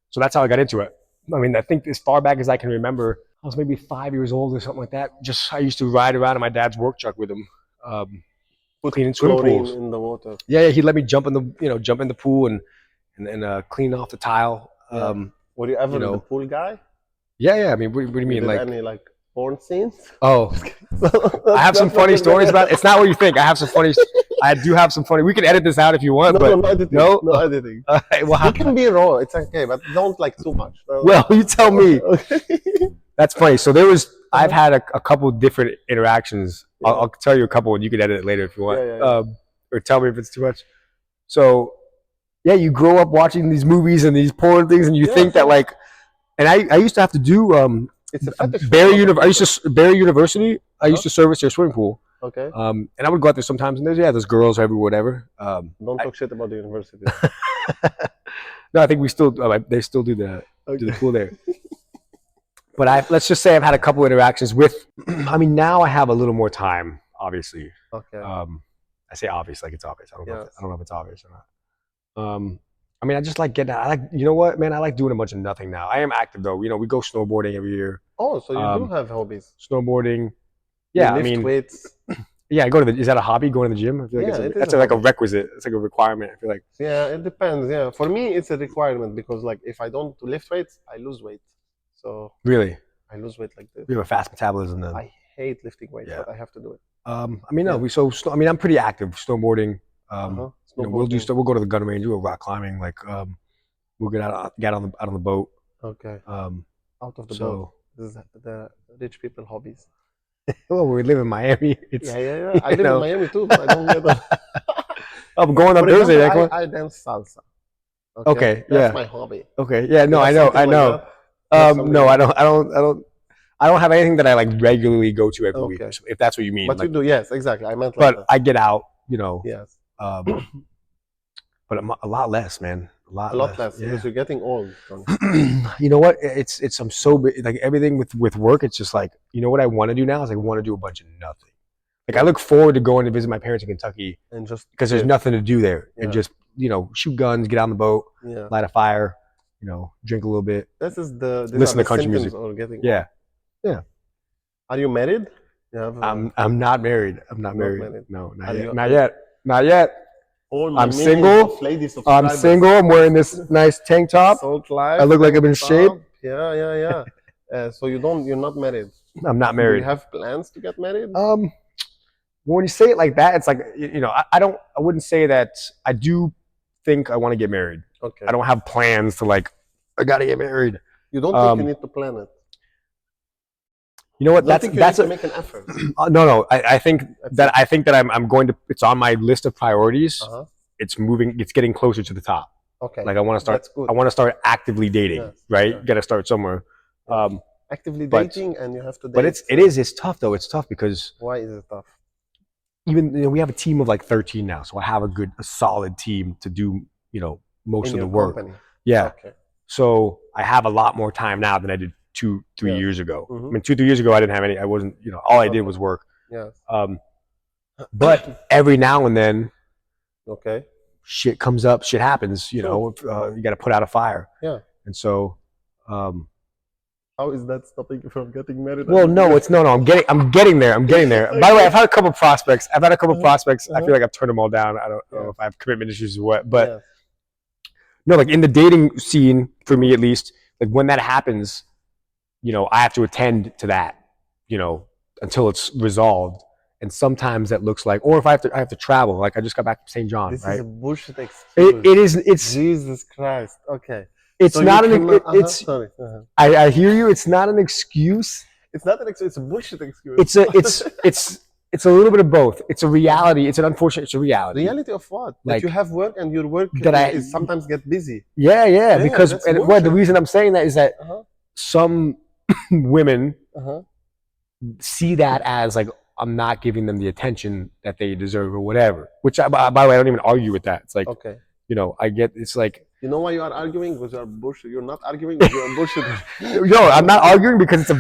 So that's how I got into it. I mean, I think as far back as I can remember, I was maybe 5 years old or something like that. I used to ride around in my dad's work truck with him, cleaning swimming pools. In the water. Yeah, he'd let me jump in the pool and clean off the tile. Were you ever the pool guy? Yeah. I mean, what do you mean? Like any porn scenes? Oh, I have some funny stories about it. It's not what you think. I do have some funny. We can edit this out if you want. No editing. No editing. Well, it can be raw. It's okay, but don't too much. Well, you tell me. That's funny. So I've had a couple different interactions. I'll tell you a couple and you can edit it later if you want. Or tell me if it's too much. So, yeah, you grow up watching these movies and these porn things and you think that and I used to have to do it's a fetish. Barry University. I used to service their swimming pool. Okay. And I would go out there sometimes, and there's girls everywhere, whatever. Don't talk shit about the university. No, I think they still do the pool there. But let's just say I've had a couple interactions with. I mean, now I have a little more time, obviously. Okay. I say obvious like it's obvious. I don't know if it's obvious or not. I mean, I just like getting out. You know what, man? I like doing a bunch of nothing now. I am active though. We go snowboarding every year. Oh, so you do have hobbies? Snowboarding. Yeah, you lift weights. Yeah, is that a hobby? Going to the gym? I feel like that's like a requisite. It's like a requirement. I feel like. Yeah, it depends. Yeah, for me, it's a requirement because if I don't lift weights, I lose weight. So. Really. I lose weight like this. You have a fast metabolism then. I hate lifting weights, but I have to do it. I mean, no. I'm pretty active snowboarding. We'll go to the gun range. We'll go rock climbing. We'll get out on the boat. Okay. Out of the boat. This is the rich people hobbies. Well, we live in Miami. Yeah. I live in Miami too, but I don't get that. I'm going on Thursday. I dance salsa. Okay. That's my hobby. Okay. Yeah. No, I know. No, I don't. I don't have anything that I like regularly go to every week, if that's what you mean. But like, you do, yes, exactly. I meant like that. But I get out, you know. Yes. But a lot less, man. A lot less. Yeah. Because you're getting old, Jonny. You know what? I'm so like everything with work. It's just like, you know what I want to do now is I want to do a bunch of nothing. Like I look forward to going to visit my parents in Kentucky, and just because there's nothing to do there, and just, you know, shoot guns, get on the boat, light a fire, you know, drink a little bit. Listen to country music. Yeah. Are you married? I'm not married. I'm not married. No, not yet. Not yet. Not yet. I'm single. I'm single. I'm wearing this nice tank top. I look like I'm in shape. Yeah. So you're not married. I'm not married. Do you have plans to get married? When you say it like that, it's like, you know, I wouldn't say that. I do think I want to get married. Okay. I don't have plans to like, I gotta get married. You don't think you need to plan it? You know what? That's to make an effort. No. I think that I'm going to. It's on my list of priorities. It's moving. It's getting closer to the top. Okay. Like I want to start. That's good. I want to start actively dating. Yes. Right. Yeah. Got to start somewhere. Actively dating, and you have to date. But it's tough though. It's tough because. Why is it tough? Even, you know, we have a team of like 13 now, so I have a solid team to do, you know, most of the work. Company. Yeah. Okay. So I have a lot more time now than I did 2-3 years ago. I mean, 2-3 years ago, I didn't have any. I wasn't, you know, all I did was work. Yes. But every now and then, shit comes up, shit happens. You know, you got to put out a fire. Yeah. And so, how is that stopping you from getting married? Well, no, it's no. I'm getting there. By the way, I've had a couple of prospects. I feel like I've turned them all down. I don't know if I have commitment issues or what, but no, like in the dating scene, for me at least, like when that happens, you know, I have to attend to that, you know, until it's resolved. And sometimes that looks like, or if I have to travel. Like I just got back from St. John. This right? is a bullshit excuse. It is. It's Jesus Christ. Okay. It's so not sorry. I hear you. It's not an excuse. It's not an excuse. It's a bullshit excuse. It's a little bit of both. It's a reality. It's a reality. Reality of what? Like, that you have work and your work is sometimes get busy. Yeah. Because the reason I'm saying that is that some women see that as like, I'm not giving them the attention that they deserve or whatever. Which, by the way, I don't even argue with that. It's like, you know, I get. It's like. You know why you are arguing? Because you are bullshit. You're not arguing because you are bullshit. No, I'm not arguing because it's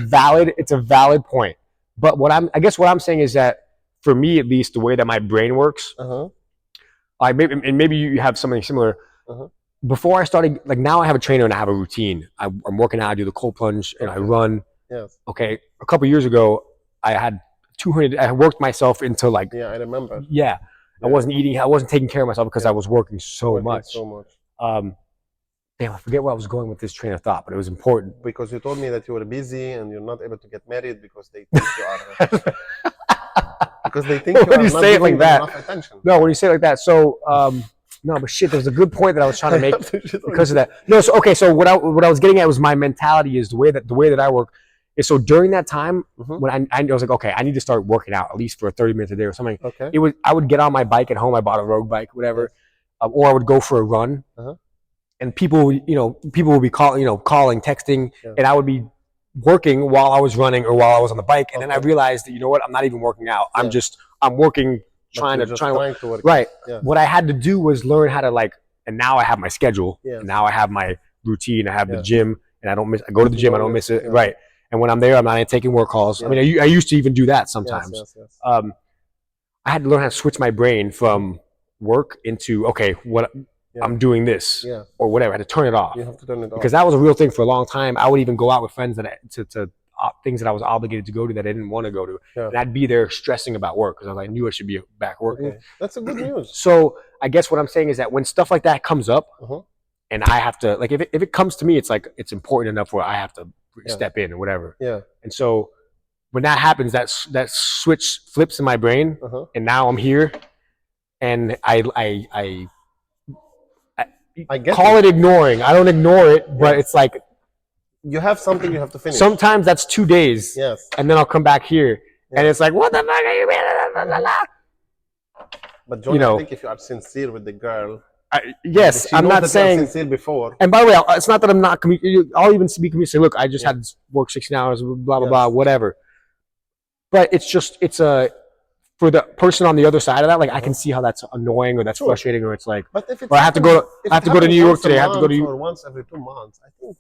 a valid point. But I guess what I'm saying is that for me, at least, the way that my brain works, maybe you have something similar. Before I started, like now I have a trainer and I have a routine. I'm working out. I do the cold plunge and I run. Yes. Okay. A couple of years ago, I had 200. I worked myself into like. Yeah, I remember. Yeah. I wasn't eating. I wasn't taking care of myself because I was working so much. Damn, I forget where I was going with this train of thought, but it was important. Because you told me that you were busy and you're not able to get married because they think you are. Because they think you are not giving them enough attention. No, when you say it like that, so no, but shit, there was a good point that I was trying to make because of that. No, so okay, so what I was getting at was my mentality is the way that I work is so during that time when I was like, okay, I need to start working out at least for 30 minutes a day or something. Okay. I would get on my bike at home. I bought a road bike, whatever, or I would go for a run. And people would be calling, texting, and I would be working while I was running or while I was on the bike. And then I realized that, you know what, I'm not even working out. I'm working, trying to work. Right. Yeah. What I had to do was learn how to and now I have my schedule. Yeah. And now I have my routine. I have the gym, and I go to the gym. I don't miss it. Yeah. Right. And when I'm there, I'm not taking work calls. Yeah. I mean, I used to even do that sometimes. Yes. I had to learn how to switch my brain from work into, okay, what I'm doing this or whatever. I had to turn it off. You have to turn it off. Because that was a real thing for a long time. I would even go out with friends to things that I was obligated to go to that I didn't want to go to. Yeah. And I'd be there stressing about work because I knew I should be back working. Okay. That's a good news. So I guess what I'm saying is that when stuff like that comes up and I have to, if it comes to me, it's like, it's important enough where I have to step in or whatever. Yeah. And so when that happens, that switch flips in my brain and now I'm here and I call it ignoring. I don't ignore it, but it's like you have something you have to finish. Sometimes that's 2 days. Yes. And then I'll come back here and it's like, what the fuck are you doing? But Jonny, I think if you are sincere with the girl, Yes, I'm not saying sincere before. And by the way, it's not that I'm not. I'll even be communicating. Say, look, I just had to work 16 hours, blah blah blah, whatever. But it's a for the person on the other side of that. Like I can see how that's annoying or that's frustrating or it's like. But if it's or I have to go to New York today. I have to go to or once every 2 months. I think.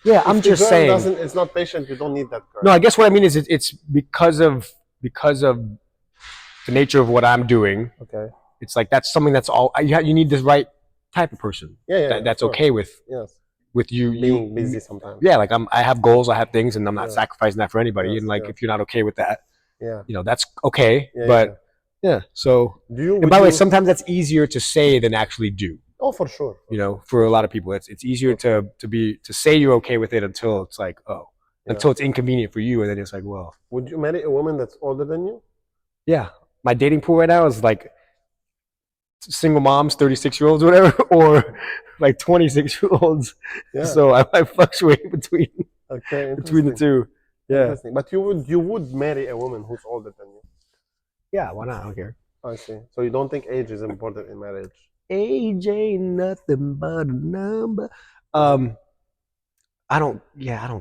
Yeah, I'm just saying. It's not patient. You don't need that girl. No, I guess what I mean is it's because of the nature of what I'm doing. Okay. It's like that's something that's all you need the right type of person. That's okay with. Yes. With you being busy sometimes. Yeah, like I have goals, I have things, and I'm not sacrificing that for anybody. And like if you're not okay with that, that's okay. But so and by the way, sometimes that's easier to say than actually do. Oh, for sure. For a lot of people, it's easier to say you're okay with it until it's like until it's inconvenient for you, and then it's like, well, would you marry a woman that's older than you? Yeah, my dating pool right now is like single moms, 36-year-olds, whatever, or like 26-year-olds. Yeah. So I fluctuate between the two. Yeah. But you would marry a woman who's older than you? Yeah, why not? I don't care. I see. So you don't think age is important in marriage? Age ain't nothing but a number. I don't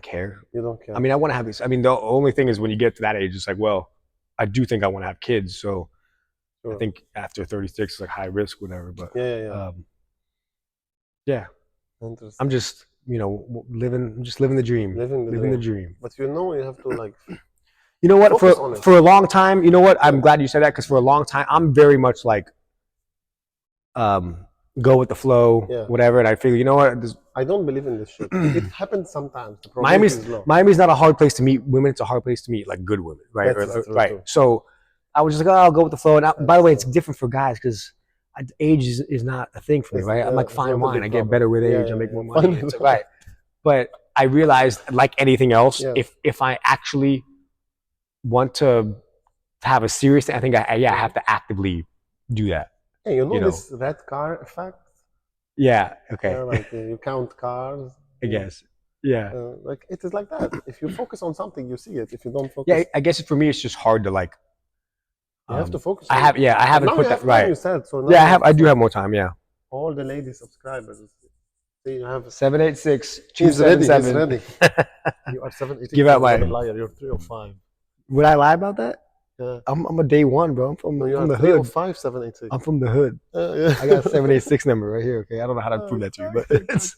care. You don't care? I mean, I want to have this. I mean, the only thing is when you get to that age, it's like, well, I do think I want to have kids, so I think after 36 it's like high risk, whatever. But interesting. I'm just living the dream. Living the dream. But you have to like. You know what? For a long time, you know what? I'm glad you said that because for a long time, I'm very much like, go with the flow, whatever. And I figure, you know what? I don't believe in this shit. It happens sometimes. Miami's not a hard place to meet women. It's a hard place to meet like good women, right? Right. So I was just like, I'll go with the flow. And by the way, it's different for guys because age is not a thing for me, right? I'm like fine wine. I get better with age. I make more money. Right. But I realized, like anything else, if I actually want to have a serious thing, I think I have to actively do that. Hey, this red car effect? Yeah. Okay. Like you count cars. I guess. Yeah. Like it is like that. If you focus on something, you see it. If you don't focus. Yeah, I guess for me, it's just hard to like. You have to focus. I haven't put that right. You said, so I do have more time. Yeah. All the lady subscribers. See, you have 786. He's ready. He's ready. You are 786. Give out my liar. You're 305. Would I lie about that? Yeah. I'm a day one, bro. I'm from the hood. 305, 786. I'm from the hood. I got a 786 number right here. Okay, I don't know how to prove that to you, but it's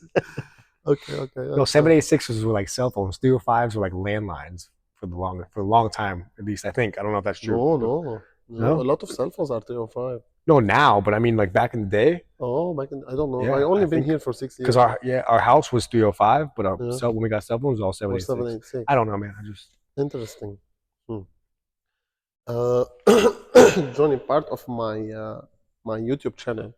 okay. No, 786 was like cell phones. 305s were like landlines for a long time, at least I think. I don't know if that's true. No. A lot of cell phones are 305. No, now, but I mean, like back in the day. Oh, I don't know. Yeah, I only been here for 6 years. Because our house was 305, but when we got cell phones, it was all 786. I don't know, man. Interesting. Jonny, part of my my YouTube channel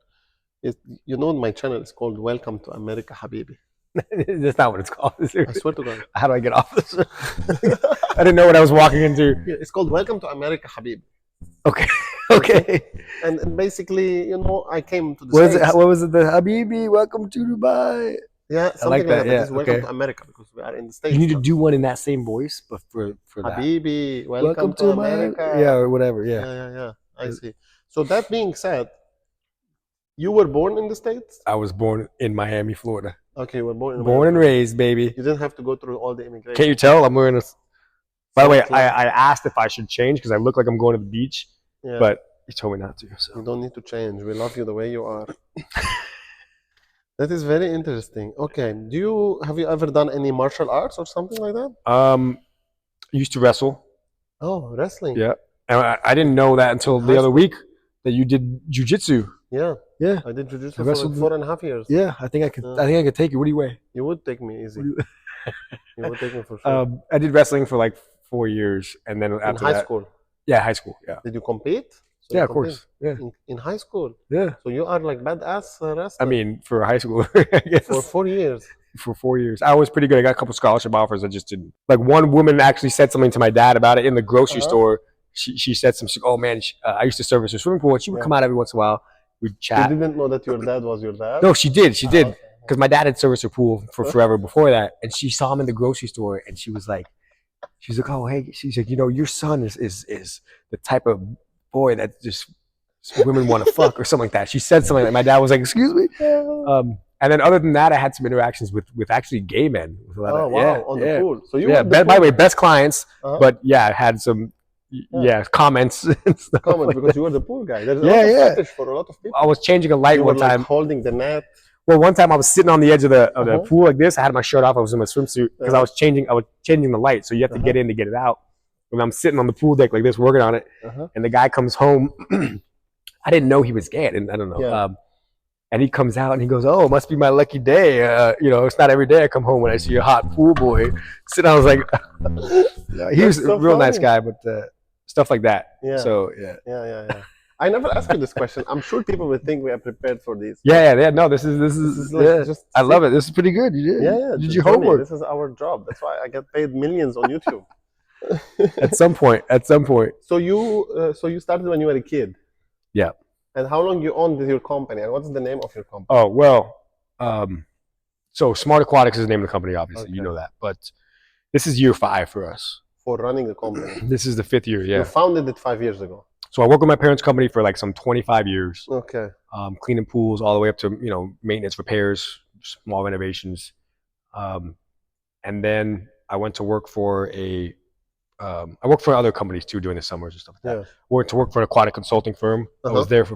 is my channel is called Welcome to America, Habibi. That's not what it's called. I swear to God. How do I get off this? I didn't know what I was walking into. Yeah, it's called Welcome to America, Habibi. Okay. And basically, I came to the States. What was it? The Habibi, welcome to Dubai. Yeah, something like that. Yeah, welcome to America because we are in the States. You need to do one in that same voice, but for Habibi, welcome to America. Yeah, or whatever. Yeah. I see. So that being said, you were born in the States? I was born in Miami, Florida. Okay, you were born and raised, baby. You didn't have to go through all the immigration. Can't you tell? I'm wearing a. By the way, I asked if I should change because I look like I'm going to the beach, but you told me not to. So. You don't need to change. We love you the way you are. That is very interesting. Okay, have you ever done any martial arts or something like that? I used to wrestle. Oh, wrestling. Yeah, and I didn't know that until the other week that you did jiu-jitsu. Yeah. I did jiu-jitsu for like 4.5 years. Yeah, I think I could take you. What do you weigh? You would take me easy. You would take me for sure. I did wrestling for like 4 years, and then after high school. Yeah, high school. Yeah. Did you compete? Yeah, of course. Yeah. In high school. Yeah. So you are like badass wrestler. I mean, for high school, I guess. For 4 years. For 4 years, I was pretty good. I got a couple scholarship offers. I just didn't. Like one woman actually said something to my dad about it in the grocery store. She said something. Oh man, I used to service a swimming pool, and she would come out every once in a while. We'd chat. You didn't know that your dad was your dad? No, she did. Because my dad had serviced her pool for forever before that, and she saw him in the grocery store, and she was like, oh hey, she's like, your son is the type of boy that just women want to fuck or something like that. She said something like that. My dad was like, excuse me. And then other than that, I had some interactions with actually gay men. With a lot of, on the pool. So you by the way, best clients, but I had some comments and stuff. Comments because you were the pool guy. There's a lot of fetish for a lot of people. I was changing a light one time, holding the net. Well, one time I was sitting on the edge of the pool like this. I had my shirt off. I was in my swimsuit because I was changing the light. So you have to get in to get it out. And I'm sitting on the pool deck like this, working on it. And the guy comes home. I didn't know he was gay. I don't know. And he comes out and he goes, "Oh, it must be my lucky day. It's not every day I come home when I see a hot pool boy." I was like, he was a real nice guy, but stuff like that. Yeah. So yeah. I never asked you this question. I'm sure people would think we are prepared for this. Yeah. No, this is like I love it. This is pretty good. You did. Yeah. You did your homework. This is our job. That's why I get paid millions on YouTube. At some point. So you started when you were a kid. Yeah. And how long you owned your company? And what's the name of your company? Oh well, so SmartAquatic is the name of the company. Obviously, you know that. But this is year 5 for us. For running the company. This is the 5th year. Yeah. You founded it 5 years ago. So I worked with my parents' company for like some 25 years. Okay. Cleaning pools all the way up to maintenance, repairs, small renovations, and then I went to work for I worked for other companies too during the summers and stuff like that. I went to work for an aquatic consulting firm. I was there for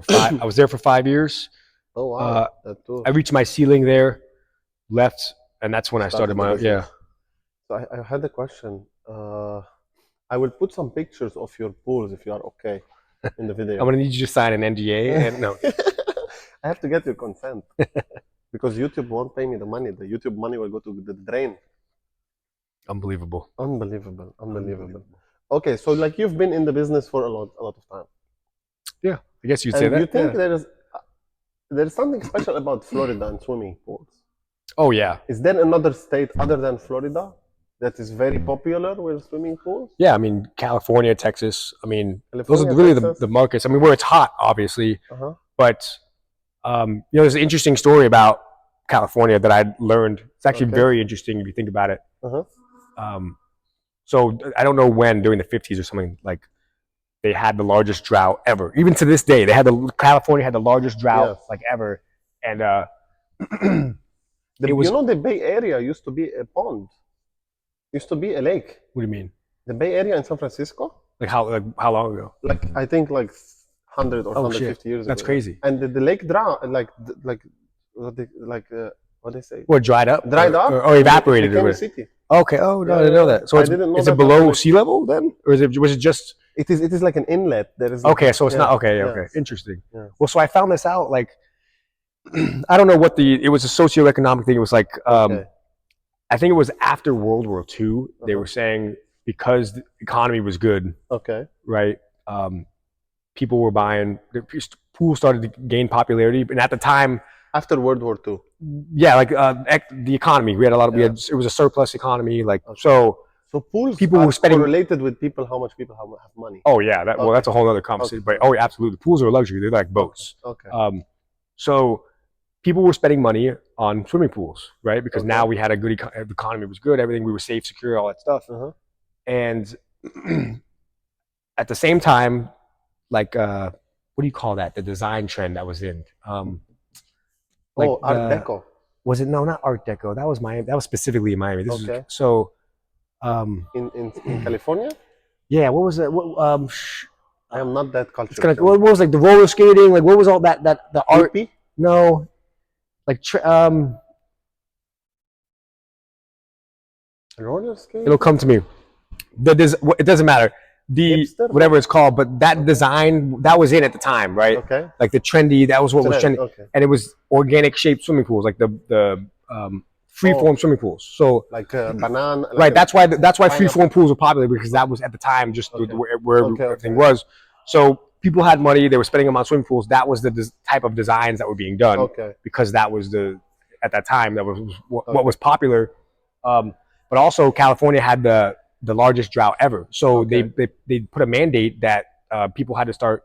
5 years. Oh wow! I reached my ceiling there, left, and that's when I started my So I had a question. I will put some pictures of your pools if you are okay in the video. I'm gonna need you to sign an NDA. And no, I have to get your consent because YouTube won't pay me the money. The YouTube money will go to the drain. Unbelievable. Okay, so like you've been in the business for a lot of time. Yeah, I guess you'd say that. Do you think there's something special about Florida and swimming pools? Oh yeah. Is there another state other than Florida that is very popular with swimming pools? Yeah, I mean California, Texas. I mean those are really the markets. I mean where it's hot, obviously. But there's an interesting story about California that I learned. It's actually very interesting if you think about it. So I don't know when during the 50s or something, like they had the largest drought ever. Even to this day, California had the largest drought like ever. And the Bay Area used to be a pond. Used to be a lake. What do you mean? The Bay Area in San Francisco? Like how long ago? Like I think like 100 or 150 years ago. That's crazy. And the lake drowned what they say? What, dried up? Dried up? Or evaporated? It became a city. Okay. Oh no, I didn't know that. So is it below sea level then, or was it just? It is like an inlet. There is. Okay, so it's not okay. Interesting. Yeah. Well, so I found this out like I don't know what it was a socioeconomic thing. It was like I think it was after World War II. They were saying because the economy was good. Okay. Right. People were buying. The pool started to gain popularity, and at the time. After World War II. Yeah, like the economy. We had a lot of. It was a surplus economy. Like so pools. People were spending correlated with how much people have money. Oh yeah, well that's a whole other conversation. But absolutely, pools are a luxury. They're like boats. Okay. So people were spending money on swimming pools, right? Because now we had a good the economy was good. Everything we were safe, secure, all that stuff. And at the same time, like what do you call that? The design trend that was in. Like Art Deco. Was it? No, not Art Deco. That was Miami. That was specifically in Miami. This was, so. In California. Yeah. What was it? I am not that cultured. What was like the roller skating? Like what was all that the art? No. Like roller skating. It'll come to me. It doesn't matter. Whatever it's called, but that design that was in at the time, right? Okay. Like the trendy, that was what was trendy, and it was organic shaped swimming pools, like the freeform swimming pools. So like banana. Right. That's why freeform pools were popular because that was at the time just where everything was. So people had money; they were spending them on swimming pools. That was the type of designs that were being done because that was at that time that was what was popular. But also California had the largest drought ever. So they put a mandate that people had to start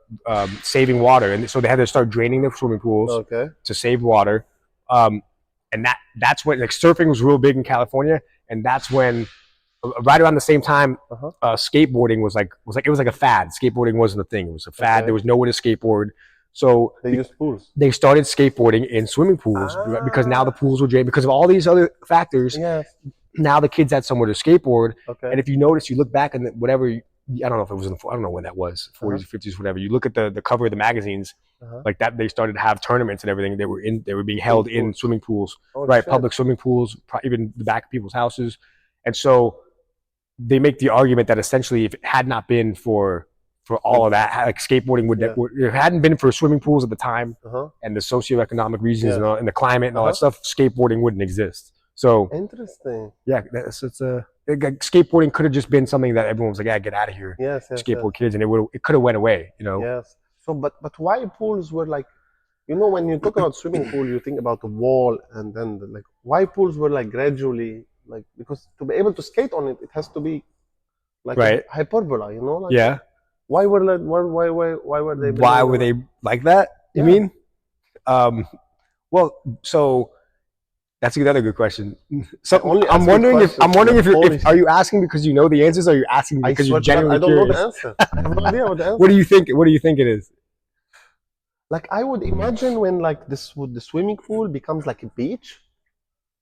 saving water. And so they had to start draining their swimming pools to save water. And that's when like surfing was real big in California. And that's when right around the same time, skateboarding was like a fad. Skateboarding wasn't a thing. It was a fad. There was nowhere to skateboard. So they used pools. They started skateboarding in swimming pools because now the pools were drained because of all these other factors. Yes. Now the kids had somewhere to skateboard. And if you notice, you look back and whatever, I don't know if it was I don't know when that was, 40s or 50s, whatever. You look at the cover of the magazines, like that they started to have tournaments and everything. They were being held in swimming pools, right? Shit. Public swimming pools, even the back of people's houses. And so they make the argument that essentially if it had not been for all of that, like skateboarding would, if it hadn't been for swimming pools at the time and the socioeconomic reasons and the climate and all that stuff, skateboarding wouldn't exist. So interesting. Yeah, skateboarding could have just been something that everyone was like, "Yeah, get out of here." Skateboard kids, and it could have went away, you know. Yes. So, but why pools were like, you know, when you talk about swimming pool, you think about the wall, and then like why pools were like gradually like, because to be able to skate on it, it has to be like a hyperbola, you know? Like, why were they? Why were they like that? You mean? Well, so. That's another good question. So I'm wondering if are you asking because you know the answers, or are you asking because you're genuinely curious? I don't know the answer. I have no idea what the answer. What do you think? What do you think it is? Like I would imagine when like the swimming pool becomes like a beach.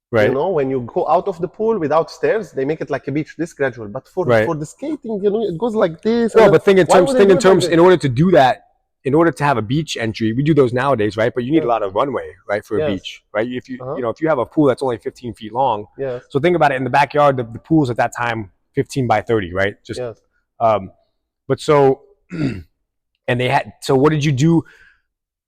Right. You know, when you go out of the pool without stairs, they make it like a beach, this gradual. But for the skating, you know, it goes like this. No, but think in terms. In order to do that. In order to have a beach entry, we do those nowadays, right? But you need a lot of runway, right, for a beach, right? If you if you have a pool that's only 15 feet long, so think about it in the backyard. The pools at that time 15 by 30, right? Just but so and they had. So what did you do?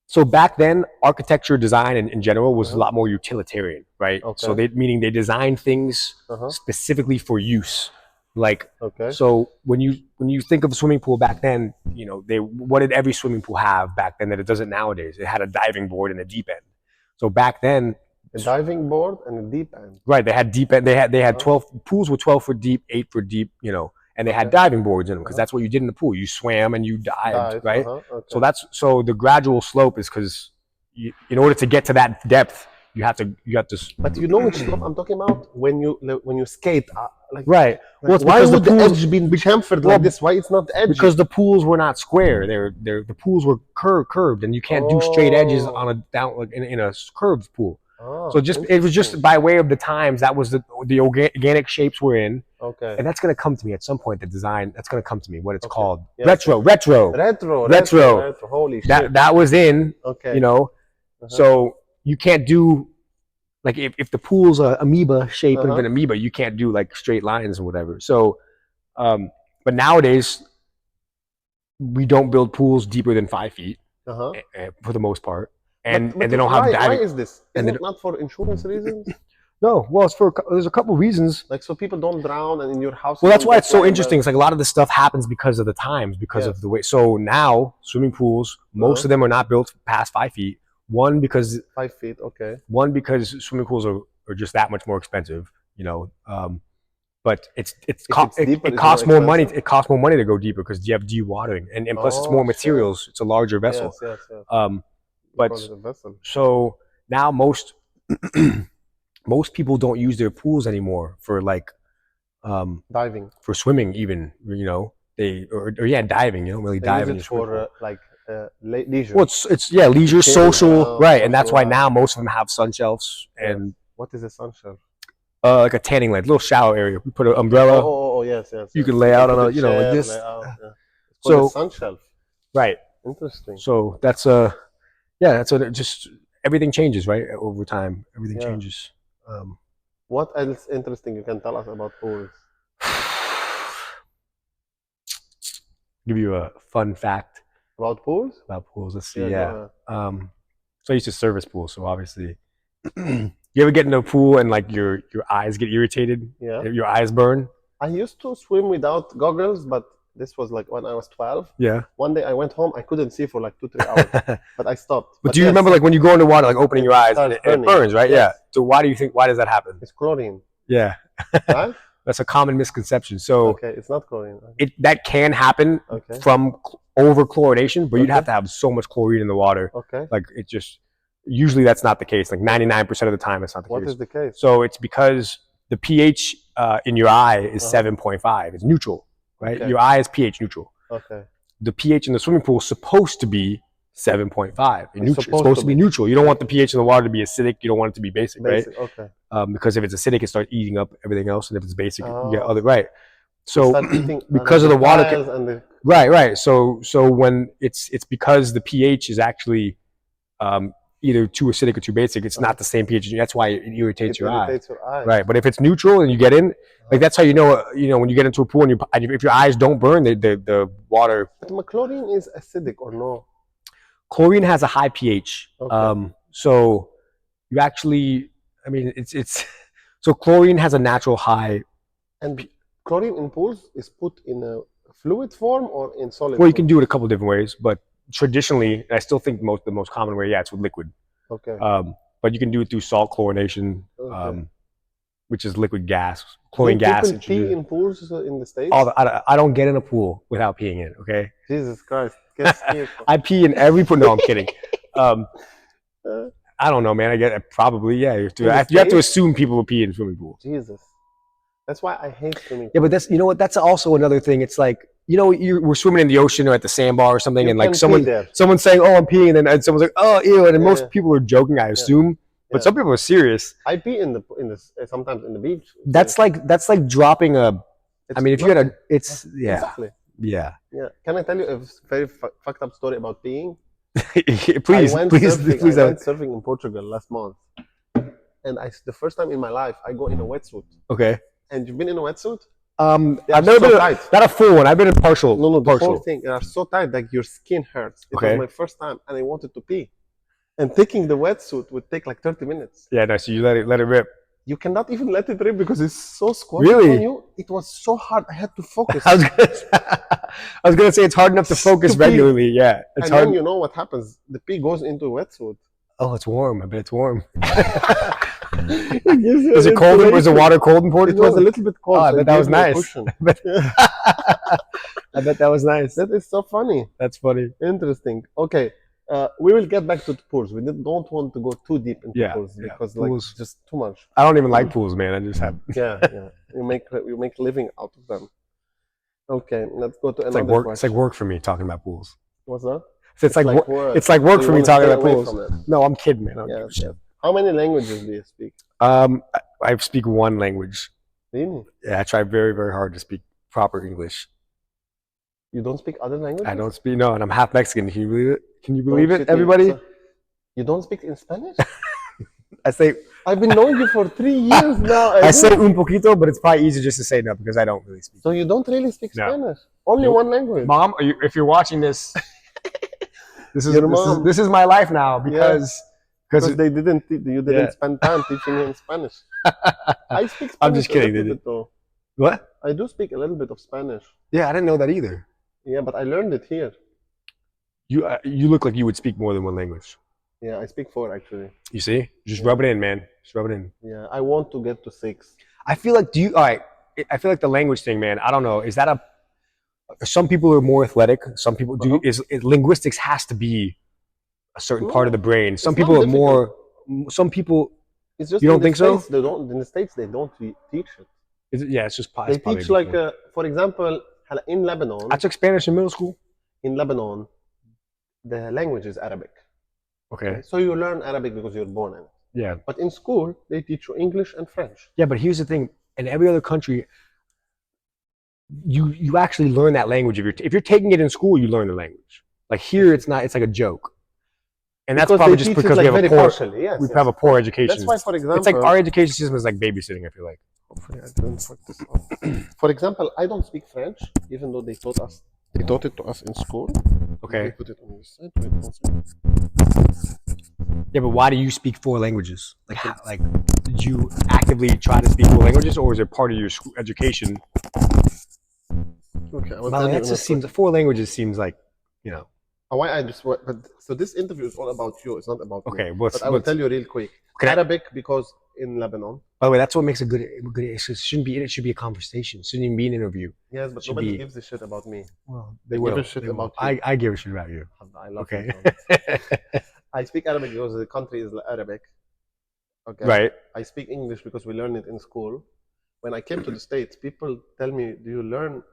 So back then, architecture design in general was a lot more utilitarian, right? So meaning they designed things specifically for use. Like, so when you think of a swimming pool back then, you know, what did every swimming pool have back then that it doesn't nowadays? It had a diving board and a deep end. So back then, a diving board and a deep end. Right, they had deep end. They had 12 pools were 12 foot deep, 8 foot deep, you know, and they had diving boards in them because that's what you did in the pool. You swam and you dived, right? So the gradual slope is because in order to get to that depth, you have to. But you know which slope I'm talking about when you skate. Like, right. Well, why would the edge be chamfered like this? Why it's not edgy? Because the pools were not square. The pools were curved, and you can't do straight edges on a down like in a curved pool. So it was just by way of the times. That was the organic shapes we're in. And that's gonna come to me at some point. The design that's gonna come to me. What it's called? Retro. Holy shit. That was in. You know, so you can't do. Like if the pool's a amoeba shape of an amoeba, you can't do like straight lines or whatever. So, but nowadays we don't build pools deeper than 5 feet for the most part, and they don't have diving. Why is this? Is it not for insurance reasons? No, well, there's a couple reasons. Like so people don't drown and in your house. Well, that's why it's so interesting. It's like a lot of this stuff happens because of the times, because of the way. So now swimming pools, most of them are not built past 5 feet. One, because 5 feet, One, because swimming pools are just that much more expensive, you know. But it costs more money. It costs more money to go deeper because you have dewatering, and plus it's more materials. It's a larger vessel. But so now most people don't use their pools anymore for like diving, for swimming, even, you know. Diving. You don't really dive in your swimming pool. Like leisure. Well, it's leisure, social, right? And that's why now most of them have sun shelves. And what is a sun shelf? Like a tanning light, little shower area. We put an umbrella. Oh, yes. You can lay out on a, you know, like this. So a sun shelf. Right. Interesting. So that's just everything changes, right? Over time, everything changes. What else interesting you can tell us about pools? Give you a fun fact. About pools? About pools. Let's see. So I used to service pools, so obviously, you ever get into a pool and like your eyes get irritated? Yeah. Your eyes burn. I used to swim without goggles, but this was like when I was 12. Yeah. One day I went home, I couldn't see for like 2-3 hours, but I stopped. But do you remember like when you go in the water, like opening your eyes, and it burns, right? Yes. Yeah. So why does that happen? It's chlorine. Yeah. Right? That's a common misconception. So it's not chlorine. That can happen from over chlorination, but you'd have to have so much chlorine in the water. Like it just usually that's not the case. Like 99% of the time, it's not the case. What is the case? So it's because the pH in your eye is 7.5. It's neutral, right? Your eye is pH neutral. Okay. The pH in the swimming pool is supposed to be 7.5. It's supposed to be neutral. You don't want the pH in the water to be acidic. You don't want it to be basic, right? Okay. Because if it's acidic, it starts eating up everything else, and if it's basic, you get other right. So eating because of the water, and the... right. So when it's because the pH is actually either too acidic or too basic, it's not the same pH. That's why it irritates your eye. Right. But if it's neutral and you get in, like that's how you know when you get into a pool and if your eyes don't burn, the water. But chlorine is acidic or no? Chlorine has a high pH. So you actually, I mean, it's so chlorine has a natural high. And chlorine in pools is put in a fluid form or in solid? Well, you can do it a couple different ways, but traditionally, I still think the most common way, it's with liquid. Okay. But you can do it through salt chlorination, which is liquid gas, chlorine gas. People pee in pools in the States? I don't get in a pool without peeing in it. Okay. Jesus Christ. I pee in every pool. No, I'm kidding. I don't know, man. I get it. Probably, yeah. You have to assume people will pee in swimming pools. Jesus. That's why I hate swimming pools. Yeah, but that's, you know what? That's also another thing. It's like, we're swimming in the ocean or at the sandbar or something, and like someone's saying, "Oh, I'm peeing," and then someone's like, "Oh, ew," and most people are joking, I assume, but some people are serious. I pee in the sometimes in the beach. That's like dropping a. I mean, if you had Exactly. Yeah. Can I tell you a very fucked up story about peeing? please. I went surfing in Portugal last month, and the first time in my life I go in a wetsuit. Okay. And you've been in a wetsuit? I've never been not a full one. I've been in partial. No, the partial. whole thing. They are so tight that your skin hurts. It was my first time, and I wanted to pee. And taking the wetsuit would take like 30 minutes. Yeah, no. So you let it rip. You cannot even let it rip because it's so squishy on you. It was so hard. I had to focus. I was gonna say it's hard enough to focus regularly. Yeah, it's hard. Then you know what happens? The pee goes into a wetsuit. Oh, it's warm. I bet it's warm. Was it cold? Was the water cold in Portugal? It was a little bit cold. Oh, I bet that was nice. I bet that was nice. That is so funny. That's funny. Interesting. Okay, we will get back to the pools. We don't want to go too deep into pools because pools, like just too much. I don't even like pools, man. I just have. Yeah. You make living out of them. Okay, let's go to another question. It's like work for me talking about pools. What's that? It's like work. It's like work for me talking about pools. No, I'm kidding, man. Yes. How many languages do you speak? I speak one language. Really? Yeah, I try very, very hard to speak proper English. You don't speak other languages? I don't speak. No, and I'm half Mexican. Can you believe it? Can you believe it, everybody? You don't speak in Spanish? I've been knowing you for 3 years now. I say un poquito, but it's probably easier just to say no because I don't really speak. So you don't really speak Spanish? Only one language? Mom, if you're watching this, this is my life now because you didn't spend time teaching him Spanish. I speak Spanish. I'm just kidding. Though. What? I do speak a little bit of Spanish. Yeah, I didn't know that either. Yeah, but I learned it here. You look like you would speak more than one language. Yeah, I speak 4 actually. You see? Just rub it in, man. Just rub it in. Yeah, I want to get to 6. I feel like I feel like the language thing, man. I don't know. Is that some people are more athletic. Some people do. Linguistics has to be a certain part of the brain. Some people are more. Some people. It's just you don't think so? They don't. In the States, they don't teach it. It's just. They teach like, for example, in Lebanon. I took Spanish in middle school. In Lebanon, the language is Arabic. Okay. So you learn Arabic because you're born in it. Yeah. But in school, they teach you English and French. Yeah, but here's the thing: in every other country, you actually learn that language. If you're taking it in school, you learn the language. Like here, it's not. It's like a joke. And that's probably just because we have a poor education. That's why, for example, it's like our education system is like babysitting. I feel like. Hopefully, I don't fuck this up. For example, I don't speak French, even though they taught it to us in school. Okay. They put it on this side. Yeah, but why do you speak 4 languages? Like, did you actively try to speak 4 languages, or is it part of your school education? Okay. That just seems 4 languages seems like, Why I just but so this interview is all about you. It's not about me. Okay, but I will tell you real quick. Arabic because in Lebanon. By the way, that's what makes a good. It should be a conversation. It shouldn't even be an interview. Yes, but nobody gives a shit about me. Well, they will. Give a shit about you. I give a shit about you. I love you. I speak Arabic because the country is Arabic. Okay. Right. I speak English because we learn it in school. when I came to the States, people tell me, "Do you learn?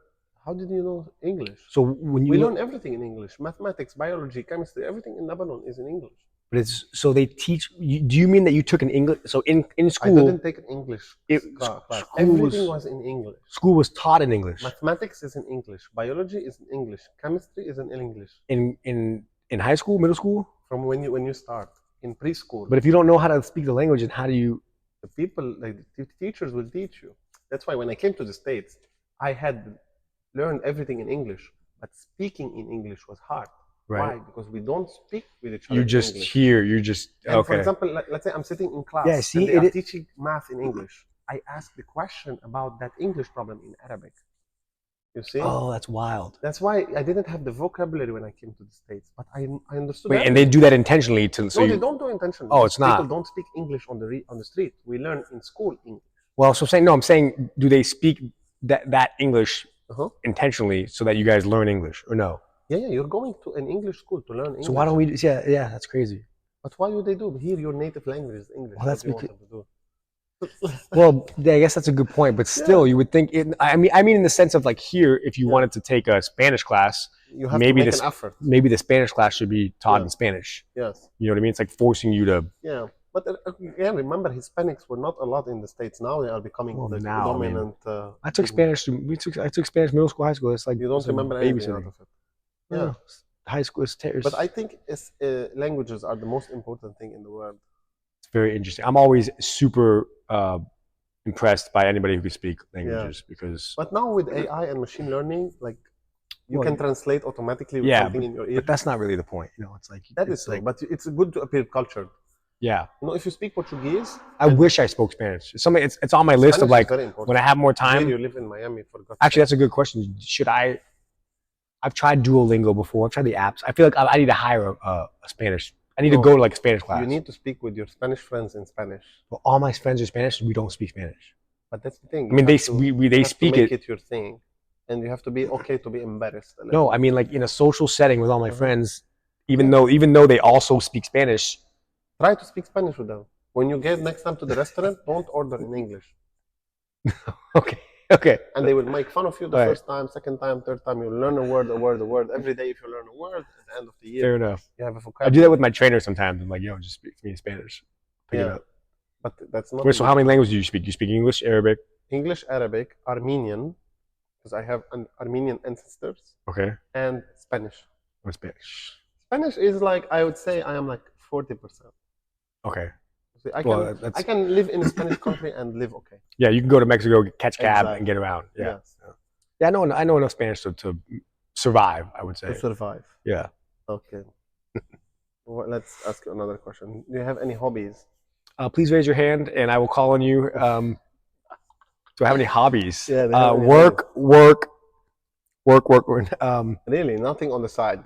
How did you know English?" So when we learn everything in English: mathematics, biology, chemistry. Everything in Lebanon is in English. But it's so they teach. Do you mean that you took an English? So in school, I didn't take an English class. Everything was in English. School was taught in English. Mathematics is in English. Biology is in English. Chemistry is in English. In high school, middle school, from when you start in preschool. But if you don't know how to speak the language, then how do you? The people, like the teachers, will teach you. That's why when I came to the States, I had learned everything in English, but speaking in English was hard. Right. Why? Because we don't speak with each other. You just in English. hear. You just and okay. For example, let's say I'm sitting in class. Yeah, see, and they are teaching math in English. I ask the question about that English problem in Arabic. You see? Oh, that's wild. That's why I didn't have the vocabulary when I came to the States, but I understood. Wait, and they do that intentionally to? So no, they don't do intentionally. Oh, it's not. People don't speak English on the street. We learn in school English. Well, so I'm saying no. I'm saying, do they speak that English intentionally so that you guys learn English, or no? Yeah, you're going to an English school to learn English. So why don't we? Yeah, that's crazy. But why would they do? Here, your native language is English. Well, that's because. Well, yeah, I guess that's a good point, but still, you would think. I mean, in the sense of like here, if you wanted to take a Spanish class, you have maybe to make an effort. Maybe the Spanish class should be taught in Spanish. Yes. You know what I mean? It's like forcing you to. Yeah, but again, remember, Hispanics were not a lot in the States. Now they are becoming the dominant. I took Spanish. I took Spanish middle school, high school. It's like you don't remember anything out of it. Yeah. High school is terrible. But I think languages are the most important thing in the world. It's very interesting. I'm always super impressed by anybody who can speak languages because. But now with AI and machine learning, like you can translate automatically with something in your ear. But that's not really the point. You know, it's like that is so. Like, but it's good to appear cultured. Yeah. You know, if you speak Portuguese, I wish I spoke Spanish. It's something. It's on my list of like when I have more time. Where you live in Miami, forgot. Actually, that's a good question. Should I? I've tried Duolingo before. I've tried the apps. I feel like I need to hire a Spanish. I need to go to like a Spanish class. You need to speak with your Spanish friends in Spanish. Well, all my friends are Spanish. We don't speak Spanish. But that's the thing. I mean, they speak to make it your thing, and you have to be okay to be embarrassed. No, I mean like in a social setting with all my friends, even though they also speak Spanish. Try to speak Spanish with them. When you get next time to the restaurant, don't order in English. Okay. Okay. And they will make fun of you the first time, second time, third time. You'll learn a word. Every day, if you learn a word, at the end of the year, fair enough. You have a vocabulary. I do that with my trainer sometimes. I'm like, yo, just speak to me in Spanish. Pick it up. But that's not. Wait, so how many languages do you speak? You speak English, Arabic? English, Arabic, Armenian, because I have an Armenian ancestors. Okay. And Spanish. What's Spanish? Spanish is like, I would say I am like 40%. Okay. I can live in a Spanish country and live okay. Yeah, you can go to Mexico, catch cab, and get around. Yeah. Yes. Yeah, I know enough Spanish to survive, I would say. To survive. Yeah. Okay. Well, let's ask you another question. Do you have any hobbies? Please raise your hand, and I will call on you. Do I have any hobbies? Yeah. Work. Really, nothing on the side.